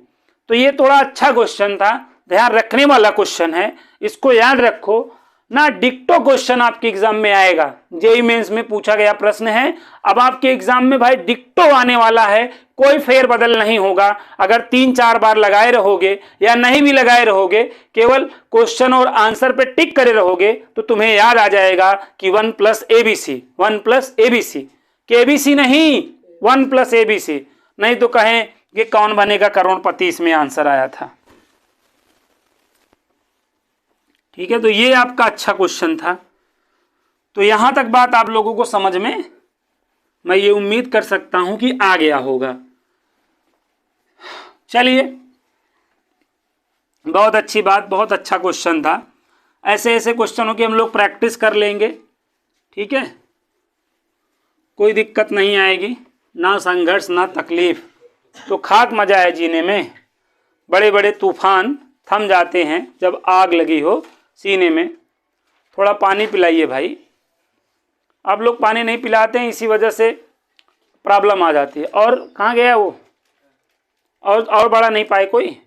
तो ये थोड़ा अच्छा क्वेश्चन था, ध्यान रखने वाला क्वेश्चन है, इसको याद रखो ना। डिक्टो क्वेश्चन आपके एग्जाम में आएगा, जेईई मेंस में पूछा गया प्रश्न है। अब आपके एग्जाम में भाई डिक्टो आने वाला है, कोई फेर बदल नहीं होगा। अगर 3-4 बार लगाए रहोगे या नहीं भी लगाए रहोगे, केवल क्वेश्चन और आंसर पे टिक करे रहोगे, तो तुम्हें याद आ जाएगा कि 1 plus ABC, 1 plus ABC, KBC नहीं 1 प्लस एबीसी, नहीं तो कहें कि कौन बनेगा करोड़पति, इसमें आंसर आया था। ठीक है, तो ये आपका अच्छा क्वेश्चन था। तो यहां तक बात आप लोगों को समझ में, मैं ये उम्मीद कर सकता हूं कि आ गया होगा। चलिए, बहुत अच्छी बात, बहुत अच्छा क्वेश्चन था। ऐसे ऐसे क्वेश्चनों की हम लोग प्रैक्टिस कर लेंगे, ठीक है, कोई दिक्कत नहीं आएगी, ना संघर्ष ना तकलीफ, तो खाक मजा है जीने में। बड़े बड़े तूफान थम जाते हैं जब आग लगी हो सीने में। थोड़ा पानी पिलाइए भाई, आप लोग पानी नहीं पिलाते हैं, इसी वजह से प्रॉब्लम आ जाती है। और कहाँ गया वो, और बड़ा नहीं पाए कोई।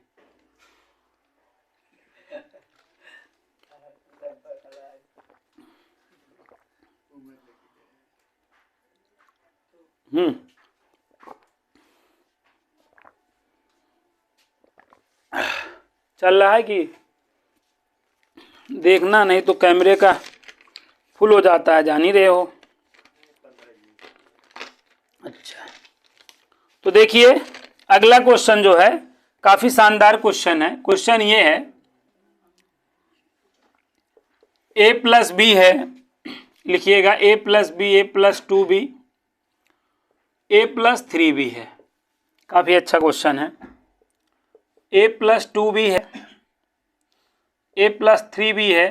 चल रहा है कि देखना, नहीं तो कैमरे का फुल हो जाता है, जान ही रहे हो। अच्छा, तो देखिए अगला क्वेश्चन जो है काफी शानदार क्वेश्चन है। क्वेश्चन ये है a प्लस बी है, लिखिएगा a plus b, a plus 2b, a plus 3b है। काफी अच्छा क्वेश्चन है। a प्लस 2b है, a प्लस 3b है,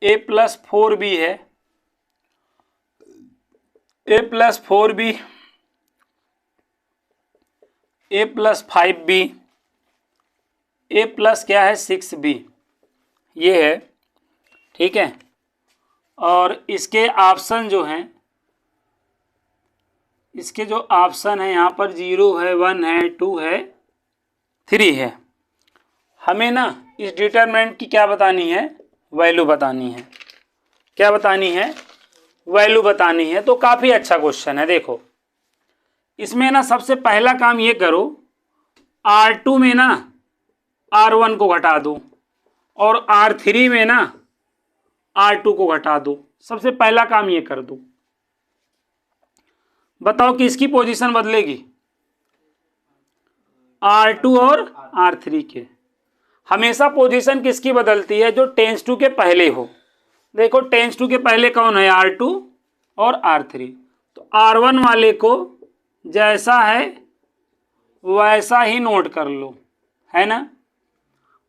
a प्लस 4b है, a plus 4b, a plus 5b, a plus क्या है 6b, ये है। ठीक है, और इसके ऑप्शन जो हैं, इसके जो ऑप्शन है यहाँ पर 0 है, 1 है, 2 है, 3 है। हमें ना इस डिटरमिनेंट की क्या बतानी है, वैल्यू बतानी है। क्या बतानी है, वैल्यू बतानी है। तो काफ़ी अच्छा क्वेश्चन है। देखो इसमें ना सबसे पहला काम ये करो, R2 में ना R1 को घटा दो और R3 में ना R2 को घटा दो। सबसे पहला काम ये कर दो। बताओ कि इसकी पोजीशन बदलेगी, R2 और R3 के। हमेशा पोजीशन किसकी बदलती है, जो टेंस टू के पहले हो। देखो टेंस टू के पहले कौन है, R2 और R3। तो R1 वाले को जैसा है वैसा ही नोट कर लो, है ना।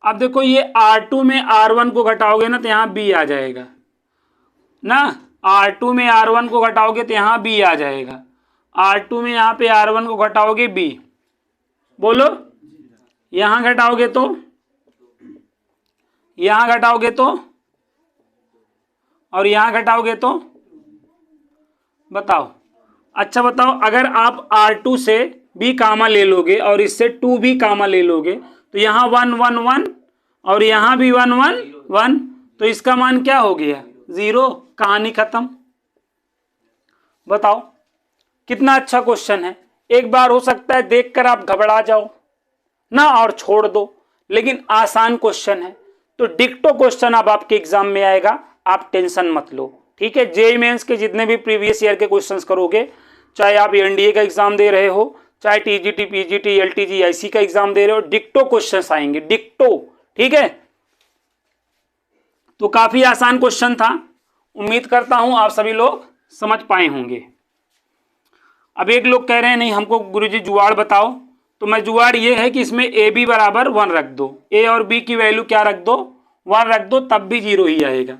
अब देखो ये R2 में R1 को घटाओगे ना तो यहाँ B आ जाएगा ना। R2 में R1 को घटाओगे तो यहाँ B आ जाएगा। R2 में यहाँ पे R1 को घटाओगे B, बोलो। यहाँ घटाओगे तो, यहाँ घटाओगे तो, और यहाँ घटाओगे तो, बताओ। अच्छा बताओ, अगर आप R2 से B कामा ले लोगे और इससे 2B कामा ले लोगे तो यहाँ 1 1 1 और यहाँ भी 1 1 1, तो इसका मान क्या हो गया, 0। कहानी खत्म। बताओ कितना अच्छा क्वेश्चन है। एक बार हो सकता है देखकर आप घबरा जाओ ना और छोड़ दो, लेकिन आसान क्वेश्चन है। तो डिक्टो क्वेश्चन अब आपके एग्जाम में आएगा, आप टेंशन मत लो। ठीक है, जेईई मेंस के जितने भी प्रीवियस ईयर के क्वेश्चंस करोगे, चाहे आप एनडीए का एग्जाम दे रहे हो, चाहे टीजीटी, पीजीटी, एलटीजी, आईसी का एग्जाम दे रहे हो, डिक्टो क्वेश्चंस आएंगे, डिक्टो। ठीक है, तो काफी आसान क्वेश्चन था। उम्मीद करता हूं आप सभी लोग समझ पाए होंगे। अब एक लोग कह रहे हैं नहीं हमको गुरुजी जुगाड़ बताओ, तो मैं जुगाड़ ये है कि इसमें ए बी बराबर 1 रख दो। ए और बी की वैल्यू क्या रख दो, 1 रख दो, तब भी 0 ही आएगा।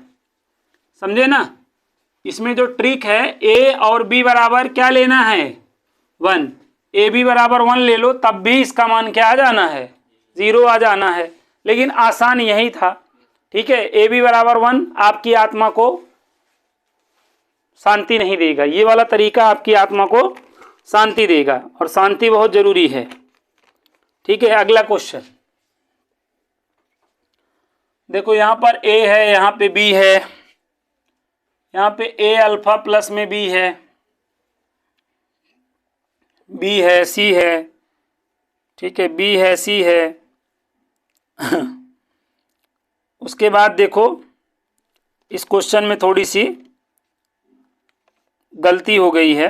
समझे ना। इसमें जो ट्रिक है, ए और बी बराबर क्या लेना है, 1। ए बी बराबर 1 ले लो, तब भी इसका मान क्या आ जाना है, 0 आ जाना है। लेकिन आसान यही था। ठीक है, ए बी बराबर 1 आपकी आत्मा को शांति नहीं देगा। ये वाला तरीका आपकी आत्मा को शांति देगा, और शांति बहुत जरूरी है। ठीक है, अगला क्वेश्चन देखो, यहां पर ए है, यहां पे बी है, यहां पे ए अल्फा प्लस में बी है, बी है, सी है। ठीक है, बी है, सी है। उसके बाद देखो इस क्वेश्चन में थोड़ी सी गलती हो गई है।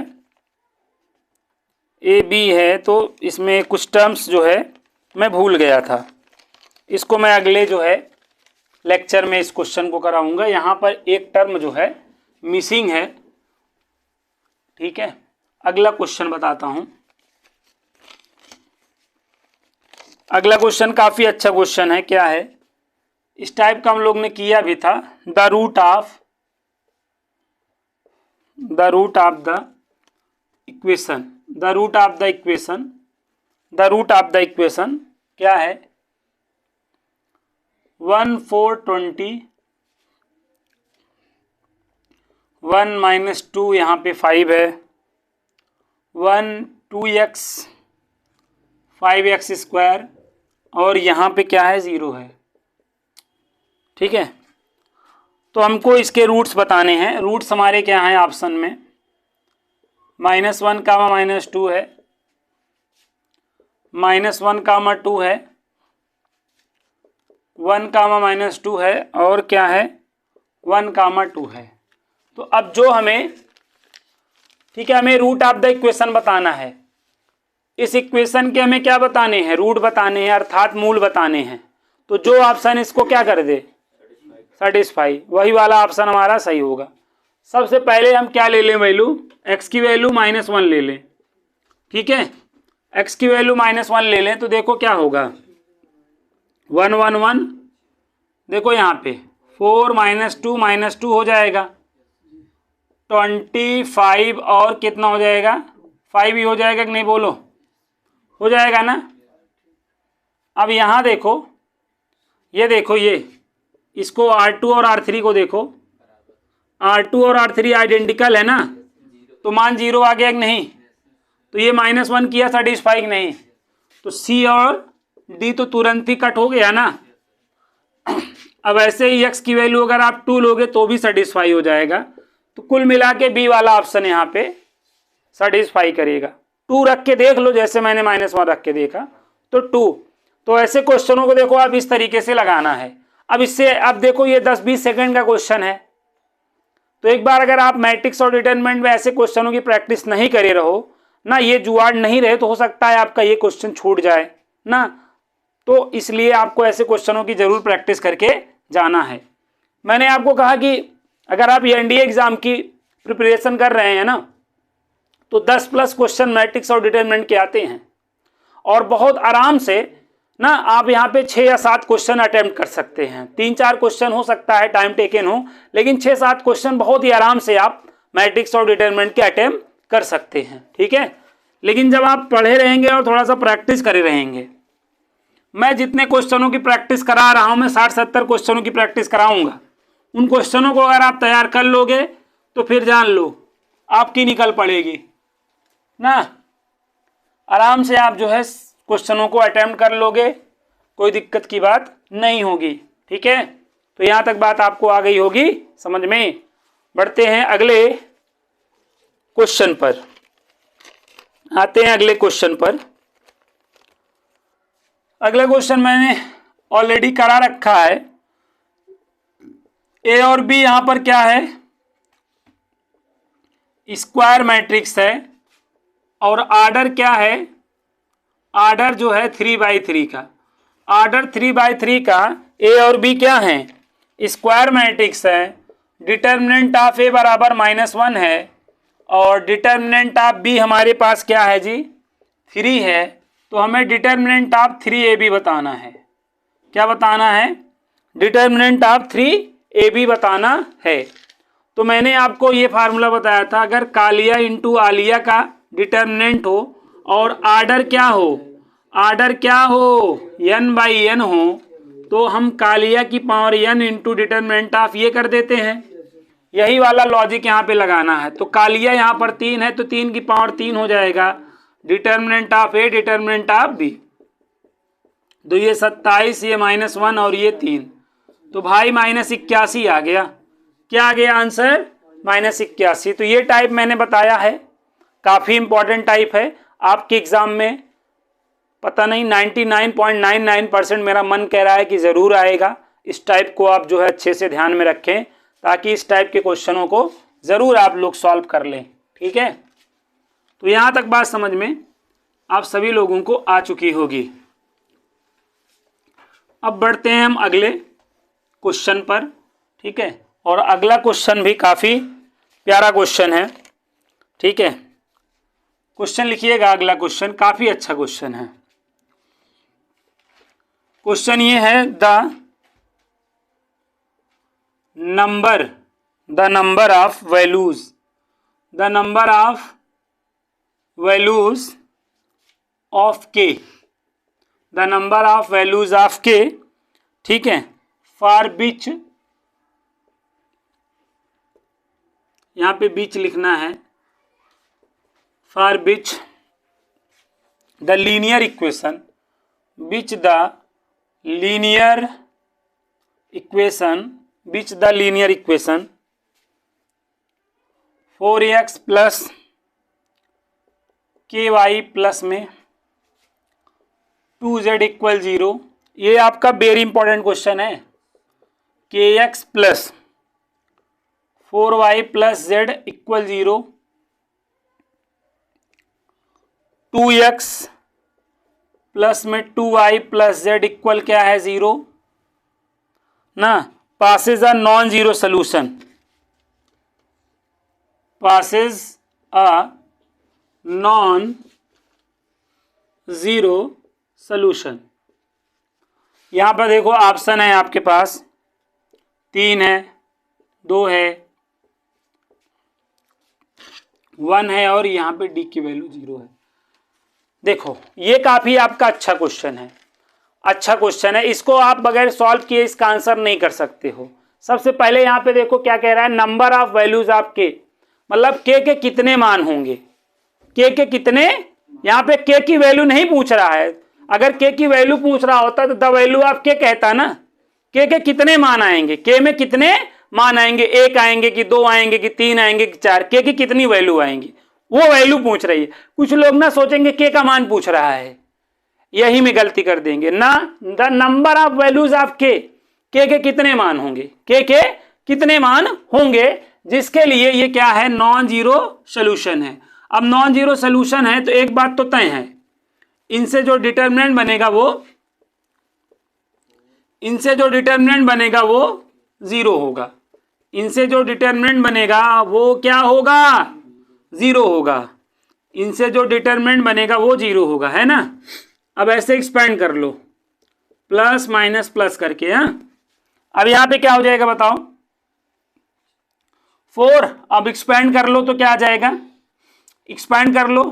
ए बी है तो इसमें कुछ टर्म्स जो है मैं भूल गया था। इसको मैं अगले जो है लेक्चर में इस क्वेश्चन को कराऊंगा। यहाँ पर एक टर्म जो है मिसिंग है। ठीक है, अगला क्वेश्चन बताता हूँ। अगला क्वेश्चन काफ़ी अच्छा क्वेश्चन है। क्या है, इस टाइप का हम लोग ने किया भी था। The root of the equation, the root of the equation, the root of the equation क्या है, 1 4 20, 1 माइनस 2, यहाँ पे 5 है, 1 2x 5x स्क्वायर, और यहाँ पे क्या है, 0 है। ठीक है, तो हमको इसके रूट्स बताने हैं। रूट्स हमारे क्या हैं ऑप्शन में, -1 कामा -2 है, -1 कामा 2 है, 1 कामा -2 है, और क्या है 1 कामा 2 है। तो अब जो हमें, ठीक है, हमें रूट ऑफ द इक्वेशन बताना है। इस इक्वेशन के हमें क्या बताने हैं, रूट बताने हैं, अर्थात मूल बताने हैं। तो जो ऑप्शन इसको क्या कर दे, सेटिस्फाई, वही वाला ऑप्शन हमारा सही होगा। सबसे पहले हम क्या ले लें वैल्यू, x की वैल्यू -1 ले लें, ठीक है, x की वैल्यू -1 ले लें। तो देखो क्या होगा, 1 1 1, देखो यहाँ पे 4 -2 हो जाएगा, 25 और कितना हो जाएगा, 5 ही हो जाएगा कि नहीं, बोलो, हो जाएगा ना। अब यहाँ देखो, ये देखो, ये इसको R2 और R3 को देखो, R2 और R3 आइडेंटिकल है ना, तो मान 0 आ गया कि नहीं। तो ये -1 किया, सेटिस्फाई कि नहीं। तो C और D तो तुरंत ही कट हो गया ना। अब ऐसे ही x की वैल्यू अगर आप 2 लोगे तो भी सेटिस्फाई हो जाएगा। तो कुल मिला के B वाला ऑप्शन यहाँ पे सेटिस्फाई करेगा। 2 रख के देख लो, जैसे मैंने -1 रख के देखा तो 2। तो ऐसे क्वेश्चनों को देखो आप इस तरीके से लगाना है। अब इससे, अब देखो ये 10-20 सेकंड का क्वेश्चन है। तो एक बार अगर आप मैट्रिक्स और डिटरमिनेंट में ऐसे क्वेश्चनों की प्रैक्टिस नहीं करे रहो ना, ये जुगाड़ नहीं रहे, तो हो सकता है आपका ये क्वेश्चन छूट जाए ना। तो इसलिए आपको ऐसे क्वेश्चनों की जरूर प्रैक्टिस करके जाना है। मैंने आपको कहा कि अगर आप ये एनडीए एग्जाम की प्रिपरेशन कर रहे हैं ना, तो 10+ क्वेश्चन मैट्रिक्स और डिटरमिनेंट के आते हैं, और बहुत आराम से ना आप यहाँ पे 6 या 7 क्वेश्चन अटेम्प्ट कर सकते हैं। 3-4 क्वेश्चन हो सकता है टाइम टेकन हो, लेकिन 6-7 क्वेश्चन बहुत ही आराम से आप मैट्रिक्स और डिटरमिनेंट के अटेम्प्ट कर सकते हैं, ठीक है। लेकिन जब आप पढ़े रहेंगे और थोड़ा सा प्रैक्टिस करे रहेंगे, मैं जितने क्वेश्चनों की प्रैक्टिस करा रहा हूँ, मैं 60-70 क्वेश्चनों की प्रैक्टिस कराऊंगा। उन क्वेश्चनों को अगर आप तैयार कर लोगे तो फिर जान लो आपकी निकल पड़ेगी ना। आराम से आप जो है क्वेश्चनों को अटेम्प्ट कर लोगे, कोई दिक्कत की बात नहीं होगी, ठीक है। तो यहाँ तक बात आपको आ गई होगी समझ में। बढ़ते हैं अगले क्वेश्चन पर, आते हैं अगले क्वेश्चन पर। अगला क्वेश्चन मैंने ऑलरेडी करा रखा है। ए और बी यहां पर क्या है, स्क्वायर मैट्रिक्स है, और आर्डर क्या है, आर्डर जो है 3/3 का। आर्डर 3/3 का ए और बी क्या है, स्क्वायर मैट्रिक्स है। डिटर्मिनेंट ऑफ ए बराबर -1 है, और डिटर्मिनेंट ऑफ बी हमारे पास क्या है जी, 3 है। तो हमें डिटर्मिनेंट ऑफ 3ab बताना है। क्या बताना है, डिटर्मिनेंट ऑफ 3ab बताना है। तो मैंने आपको ये फार्मूला बताया था, अगर कालिया इंटू आलिया का डिटर्मिनेंट हो और आर्डर क्या हो, आर्डर क्या हो, n/n हो, तो हम कालिया की power n into determinant of ये कर देते हैं। यही वाला लॉजिक यहाँ पे लगाना है। तो कालिया यहाँ पर 3 है, तो 3 की पावर 3 हो जाएगा। Determinant of A, determinant of B, तो ये 27, ये -1 और ये 3, तो भाई -81 आ गया। क्या आ गया आंसर, -81। तो ये टाइप मैंने बताया है, काफ़ी इंपॉर्टेंट टाइप है आपके एग्जाम में। पता नहीं 99.99% मेरा मन कह रहा है कि ज़रूर आएगा। इस टाइप को आप जो है अच्छे से ध्यान में रखें, ताकि इस टाइप के क्वेश्चनों को ज़रूर आप लोग सॉल्व कर लें, ठीक है। तो यहाँ तक बात समझ में आप सभी लोगों को आ चुकी होगी। अब बढ़ते हैं हम अगले क्वेश्चन पर, ठीक है। और अगला क्वेश्चन भी काफ़ी प्यारा क्वेश्चन है, ठीक है। क्वेश्चन लिखिएगा, अगला क्वेश्चन काफ़ी अच्छा क्वेश्चन है। क्वेश्चन ये है, the number of values, the number of values of K, the number of values of K, ठीक है, फॉर विच, यहाँ पे बीच लिखना है, for which the linear equation, which the linear equation, which the linear equation 4x + के Y plus में 2z equal 0, ये आपका वेरी इंपॉर्टेंट क्वेश्चन है। K x plus 4y plus z equal 0, 2x plus में 2y प्लस जेड इक्वल क्या है 0 ना, possess a non zero solution, possess a non zero solution. यहां पर देखो ऑप्शन है आपके पास 3 है, 2 है, 1 है और यहां पे डी की वैल्यू 0 है। देखो ये काफी आपका अच्छा क्वेश्चन है, अच्छा क्वेश्चन है। इसको आप बगैर सॉल्व किए इसका आंसर नहीं कर सकते हो। सबसे पहले यहाँ पे देखो क्या कह रहा है, नंबर ऑफ वैल्यूज ऑफ के, मतलब के कितने मान होंगे, के कितने, यहाँ पे के की वैल्यू नहीं पूछ रहा है। अगर के की वैल्यू पूछ रहा होता तो द वैल्यू ऑफ के कहता ना, के कितने मान आएंगे, के में कितने मान आएंगे, 1 आएंगे कि 2 आएंगे कि 3 आएंगे कि 4, के की कितनी वैल्यू आएंगी, वो वैल्यू पूछ रही है। कुछ लोग ना सोचेंगे के का मान पूछ रहा है, यही में गलती कर देंगे ना। The number of values of के कितने मान होंगे, के कितने मान होंगे, जिसके लिए ये क्या है, नॉन जीरो सोल्यूशन है। अब नॉन जीरो सोल्यूशन है तो एक बात तो तय है, इनसे जो डिटरमिनेंट बनेगा वो 0 होगा, इनसे जो डिटरमिनेंट बनेगा वो क्या होगा, 0 होगा, इनसे जो डिटरमिनेंट बनेगा वो 0 होगा, है ना। अब ऐसे एक्सपेंड कर लो, प्लस माइनस प्लस करके। हाँ, अब यहां पे क्या हो जाएगा बताओ, 4। अब एक्सपेंड कर लो तो क्या आ जाएगा, एक्सपेंड कर लो,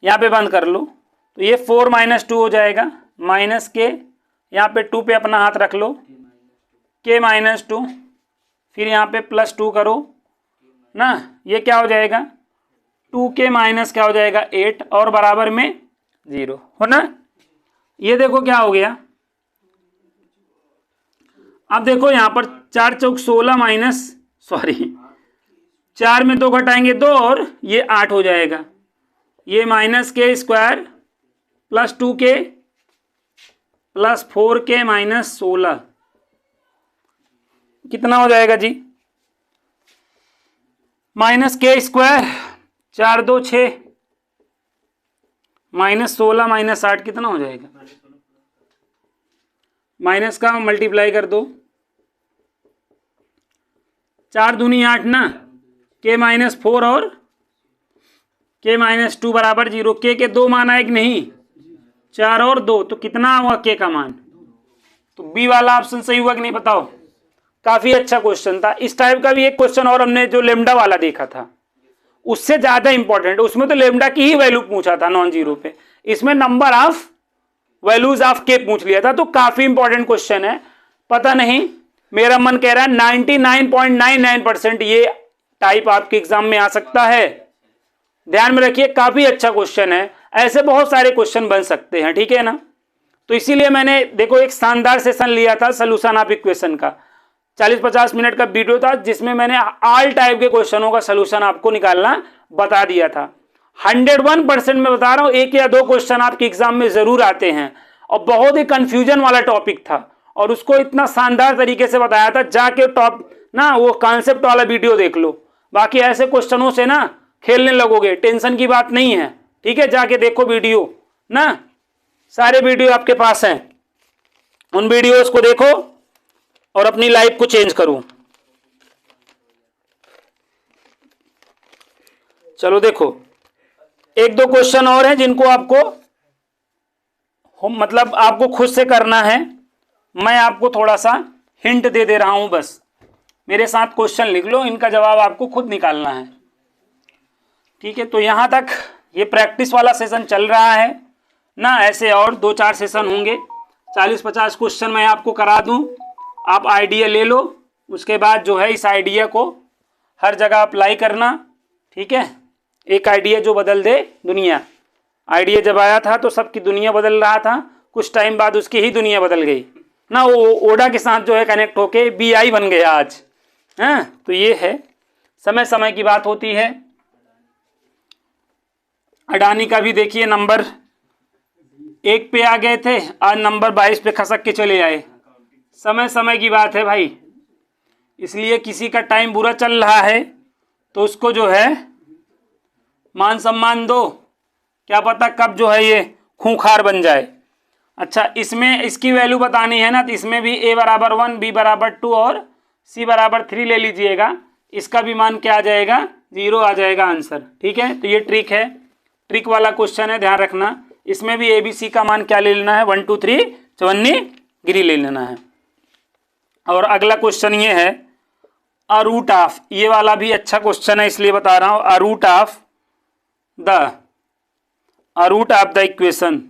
यहां पे बंद कर लो तो ये 4 - 2 हो जाएगा, माइनस के, यहाँ पे 2 पे अपना हाथ रख लो, के -2, फिर यहाँ पे +2 करो ना, ये क्या हो जाएगा 2k माइनस क्या हो जाएगा 8 और बराबर में 0 हो ना। ये देखो क्या हो गया, अब देखो यहाँ पर 4 चौक 16 माइनस, सॉरी 4 में 2 घटाएंगे 2 और ये 8 हो जाएगा, ये -k² plus 2k plus 4k minus 16 कितना हो जाएगा जी, -k², 4 2 6 -16 - 8 कितना हो जाएगा, माइनस का मल्टीप्लाई कर दो, 4 दूनी 8 ना, k -4 और k -2 बराबर 0। के 2 मान आए कि नहीं, 4 और 2, तो कितना हुआ के का मान, तो बी वाला ऑप्शन सही हुआ कि नहीं बताओ। काफी अच्छा क्वेश्चन था। इस टाइप का भी एक क्वेश्चन और हमने जो लेमडा वाला देखा था उससे ज्यादा इंपॉर्टेंट, उसमें तो लेमडा की ही वैल्यू पूछा था नॉन जीरो पे, इसमें नंबर ऑफ वैल्यूज ऑफ के पूछ लिया था, तो काफी इंपॉर्टेंट क्वेश्चन है। पता नहीं, मेरा मन कह रहा है 99.99% ये टाइप आपके एग्जाम में आ सकता है। ध्यान में रखिए, काफी अच्छा क्वेश्चन है, ऐसे बहुत सारे क्वेश्चन बन सकते हैं, ठीक है ना। तो इसीलिए मैंने देखो एक शानदार सेशन लिया था सोल्यूशन ऑफ इक्वेशन का, 40-50 मिनट का वीडियो था जिसमें मैंने ऑल टाइप के क्वेश्चनों का सोल्यूशन आपको निकालना बता दिया था। 101% मैं बता रहा हूं, 1 या 2 क्वेश्चन आपके एग्जाम में जरूर आते हैं, और बहुत ही कंफ्यूजन वाला टॉपिक था और उसको इतना शानदार तरीके से बताया था। जाके टॉप ना वो कॉन्सेप्ट वाला वीडियो देख लो, बाकी ऐसे क्वेश्चनों से ना खेलने लगोगे, टेंशन की बात नहीं है, ठीक है। जाके देखो वीडियो ना, सारे वीडियो आपके पास हैं, उन वीडियोस को देखो और अपनी लाइफ को चेंज करो। चलो देखो, 1-2 क्वेश्चन और हैं जिनको आपको मतलब आपको खुद से करना है। मैं आपको थोड़ा सा हिंट दे रहा हूं, बस मेरे साथ क्वेश्चन लिख लो, इनका जवाब आपको खुद निकालना है, ठीक है। तो यहां तक ये प्रैक्टिस वाला सेशन चल रहा है ना, ऐसे और 2-4 सेशन होंगे, 40-50 क्वेश्चन मैं आपको करा दूं, आप आइडिया ले लो, उसके बाद जो है इस आइडिया को हर जगह अप्लाई करना, ठीक है। एक आइडिया जो बदल दे दुनिया, आइडिया जब आया था तो सबकी दुनिया बदल रहा था, कुछ टाइम बाद उसकी ही दुनिया बदल गई ना, वो ओडा के साथ जो है कनेक्ट होके BI बन गया आज, हैं। तो ये है, समय समय की बात होती है, अडानी का भी देखिए नंबर 1 पे आ गए थे, आज नंबर 22 पे खसक के चले आए। समय समय की बात है भाई, इसलिए किसी का टाइम बुरा चल रहा है तो उसको जो है मान सम्मान दो, क्या पता कब जो है ये खूंखार बन जाए। अच्छा, इसमें इसकी वैल्यू बतानी है ना, तो इसमें भी a बराबर 1, b बराबर 2 और c बराबर 3 ले लीजिएगा। इसका भी मान क्या आ जाएगा, 0 आ जाएगा आंसर। ठीक है, तो ये ट्रिक है, ट्रिक वाला क्वेश्चन है, ध्यान रखना। इसमें भी ए बी सी का मान क्या ले लेना है, 1 2 3 चवन्नी ले लेना है। और अगला क्वेश्चन ये है अ रूट ऑफ, ये वाला भी अच्छा क्वेश्चन है इसलिए बता रहा हूं। A root of the equation,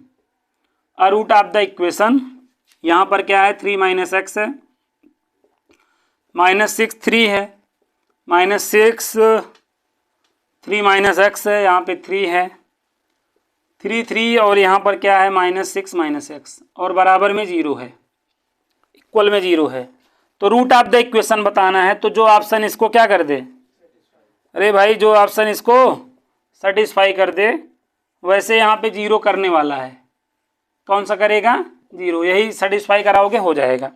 a root of the equation, यहां पर क्या है 3 माइनस एक्स है, -6 3 है, -6 3 माइनस एक्स है, यहाँ पे 3 है, 3 3 और यहाँ पर क्या है -6 माइनस एक्स और बराबर में 0 है, इक्वल में 0 है। तो रूट ऑफ द इक्वेशन बताना है, तो जो ऑप्शन इसको क्या कर दे, अरे भाई जो ऑप्शन इसको सेटिस्फाई कर दे, वैसे यहाँ पे 0 करने वाला है। कौन सा करेगा, 0, यही सेटिस्फाई कराओगे हो जाएगा।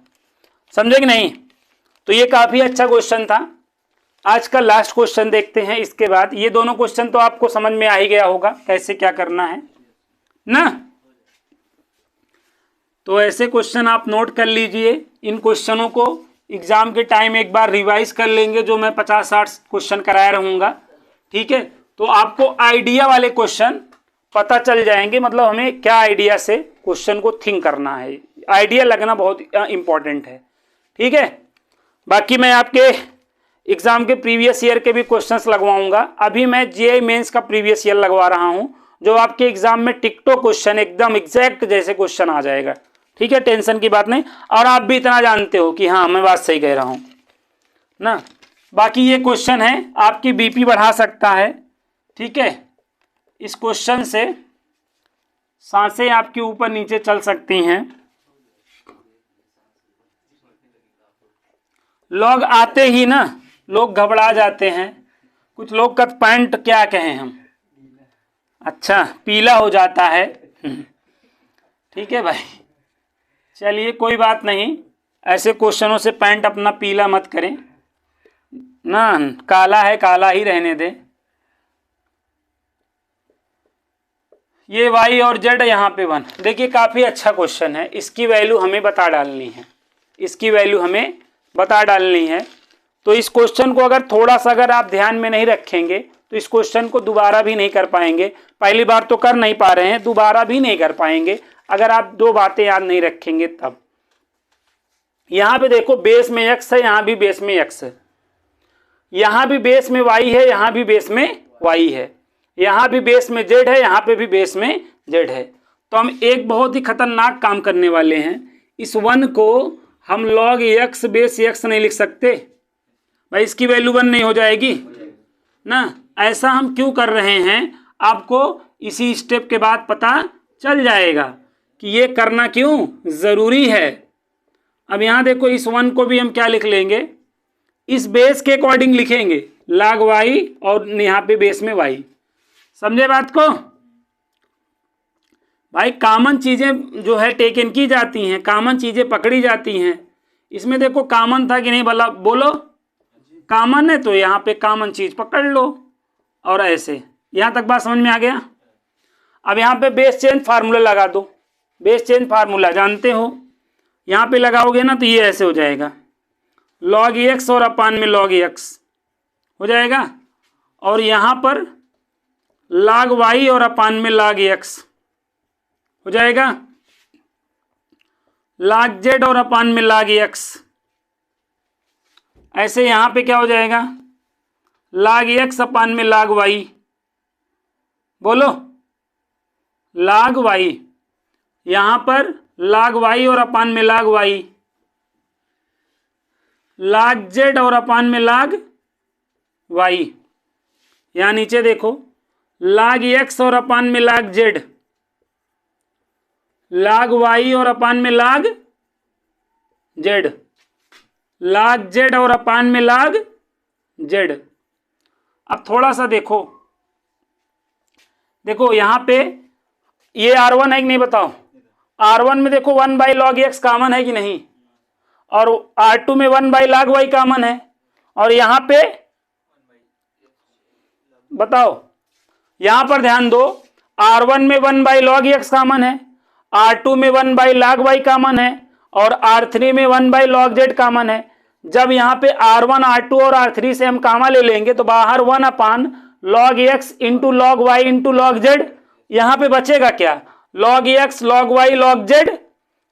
समझे कि नहीं। तो ये काफ़ी अच्छा क्वेश्चन था। आज का लास्ट क्वेश्चन देखते हैं, इसके बाद ये दोनों क्वेश्चन तो आपको समझ में आ ही गया होगा कैसे क्या करना है ना। तो ऐसे क्वेश्चन आप नोट कर लीजिए, इन क्वेश्चनों को एग्जाम के टाइम एक बार रिवाइज कर लेंगे, जो मैं 50-60 क्वेश्चन कराया रहूँगा। ठीक है, तो आपको आइडिया वाले क्वेश्चन पता चल जाएंगे, मतलब हमें क्या आइडिया से क्वेश्चन को थिंक करना है, आइडिया लगना बहुत इंपॉर्टेंट है। ठीक है, बाकी मैं आपके एग्जाम के प्रीवियस ईयर के भी क्वेश्चंस लगवाऊंगा। अभी मैं जीआई मेंस का प्रीवियस ईयर लगवा रहा हूं, जो आपके एग्जाम में टिकटो क्वेश्चन एकदम एग्जैक्ट जैसे क्वेश्चन आ जाएगा। ठीक है, टेंशन की बात नहीं। और आप भी इतना जानते हो कि हाँ मैं बात सही कह रहा हूं ना। बाकी ये क्वेश्चन है आपकी बीपी बढ़ा सकता है। ठीक है, इस क्वेश्चन से सांसें आपकी ऊपर नीचे चल सकती हैं। लोग आते ही ना लोग घबरा जाते हैं, कुछ लोग का पैंट क्या कहें हम, अच्छा पीला हो जाता है। ठीक है भाई, चलिए कोई बात नहीं, ऐसे क्वेश्चनों से पैंट अपना पीला मत करें ना, काला है काला ही रहने दें। ये y और z यहाँ पे 1, देखिए काफ़ी अच्छा क्वेश्चन है, इसकी वैल्यू हमें बता डालनी है, इसकी वैल्यू हमें बता डालनी है। तो इस क्वेश्चन को अगर थोड़ा सा अगर आप ध्यान में नहीं रखेंगे तो इस क्वेश्चन को दोबारा भी नहीं कर पाएंगे। पहली बार तो कर नहीं पा रहे हैं, दोबारा भी नहीं कर पाएंगे अगर आप दो बातें याद नहीं रखेंगे तब। यहाँ पे देखो बेस में x है, यहाँ भी बेस में x है, यहाँ भी बेस में y है, यहाँ भी बेस में y है, यहाँ भी बेस में z है, यहाँ पे भी बेस में z है। तो हम एक बहुत ही खतरनाक काम करने वाले हैं, इस 1 को हम log x बेस x नहीं लिख सकते भाई, इसकी वैल्यू 1 नहीं हो जाएगी ना। ऐसा हम क्यों कर रहे हैं, आपको इसी स्टेप के बाद पता चल जाएगा कि ये करना क्यों ज़रूरी है। अब यहाँ देखो इस 1 को भी हम क्या लिख लेंगे, इस बेस के अकॉर्डिंग लिखेंगे log y और यहाँ पे बेस में y। समझे बात को भाई, कॉमन चीज़ें जो है टेकन की जाती हैं, कॉमन चीज़ें पकड़ी जाती हैं। इसमें देखो कॉमन था कि नहीं भला बोलो, कॉमन है तो यहाँ पे कॉमन चीज़ पकड़ लो, और ऐसे यहाँ तक बात समझ में आ गया। अब यहाँ पे बेस चेंज फार्मूला लगा दो, बेस चेंज फार्मूला जानते हो, यहाँ पे लगाओगे ना तो ये ऐसे हो जाएगा log x और अपान में log x हो जाएगा, और यहाँ पर log y और अपान में log x हो जाएगा, log z और अपान में log x। ऐसे यहाँ पे क्या हो जाएगा log x अपान में log y, बोलो log y, यहाँ पर log y और अपान में log y, log z और अपान में log y। यहाँ नीचे देखो log x और अपान में log z, log y और अपान में log z, log z और अपान में log z। अब थोड़ा सा देखो, देखो यहाँ पे ये R1 है कि नहीं बताओ, R1 में देखो 1/log x कॉमन है कि नहीं, और R2 में 1/log y कॉमन है, और यहाँ पे बताओ, यहां पर ध्यान दो, R1 में 1/log x कॉमन है, R2 में 1/log y कॉमन है, और R3 में 1/log z कॉमन है। जब यहाँ पे R1 R2 और R3 से हम कामा ले लेंगे तो बाहर 1/log x into log y into log z, यहाँ पे बचेगा क्या, log x log y log z,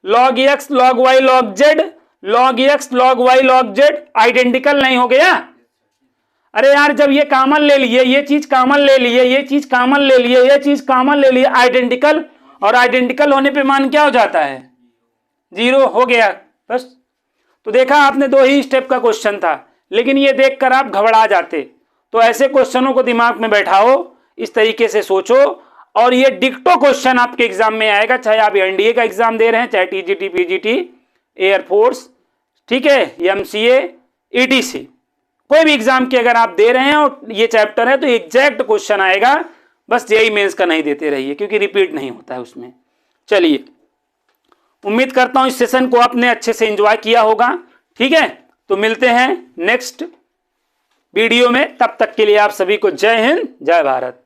log x log y log z, log x log y log z, identical नहीं हो गया। अरे यार जब ये कॉमन ले लिए, ये चीज कॉमन ले लिए, ये चीज कॉमन ले लिए, ये चीज कॉमन ले लिए, आइडेंटिकल, और आइडेंटिकल होने पे मान क्या हो जाता है, 0 हो गया बस। तो देखा आपने, 2 ही स्टेप का क्वेश्चन था, लेकिन ये देखकर आप घबरा जाते। तो ऐसे क्वेश्चनों को दिमाग में बैठाओ, इस तरीके से सोचो, और ये डिक्टो क्वेश्चन आपके एग्जाम में आएगा, चाहे आप एनडीए का एग्जाम दे रहे हैं, चाहे टीजीटी पीजीटी, एयरफोर्स, ठीक है, एमसीए, ईटीसी, कोई भी एग्जाम के अगर आप दे रहे हैं और ये चैप्टर है तो एग्जैक्ट क्वेश्चन आएगा। बस जेईई मेंस का नहीं देते रहिए, क्योंकि रिपीट नहीं होता है उसमें। चलिए, उम्मीद करता हूं इस सेशन को आपने अच्छे से एंजॉय किया होगा। ठीक है, तो मिलते हैं नेक्स्ट वीडियो में, तब तक के लिए आप सभी को जय हिंद, जय भारत।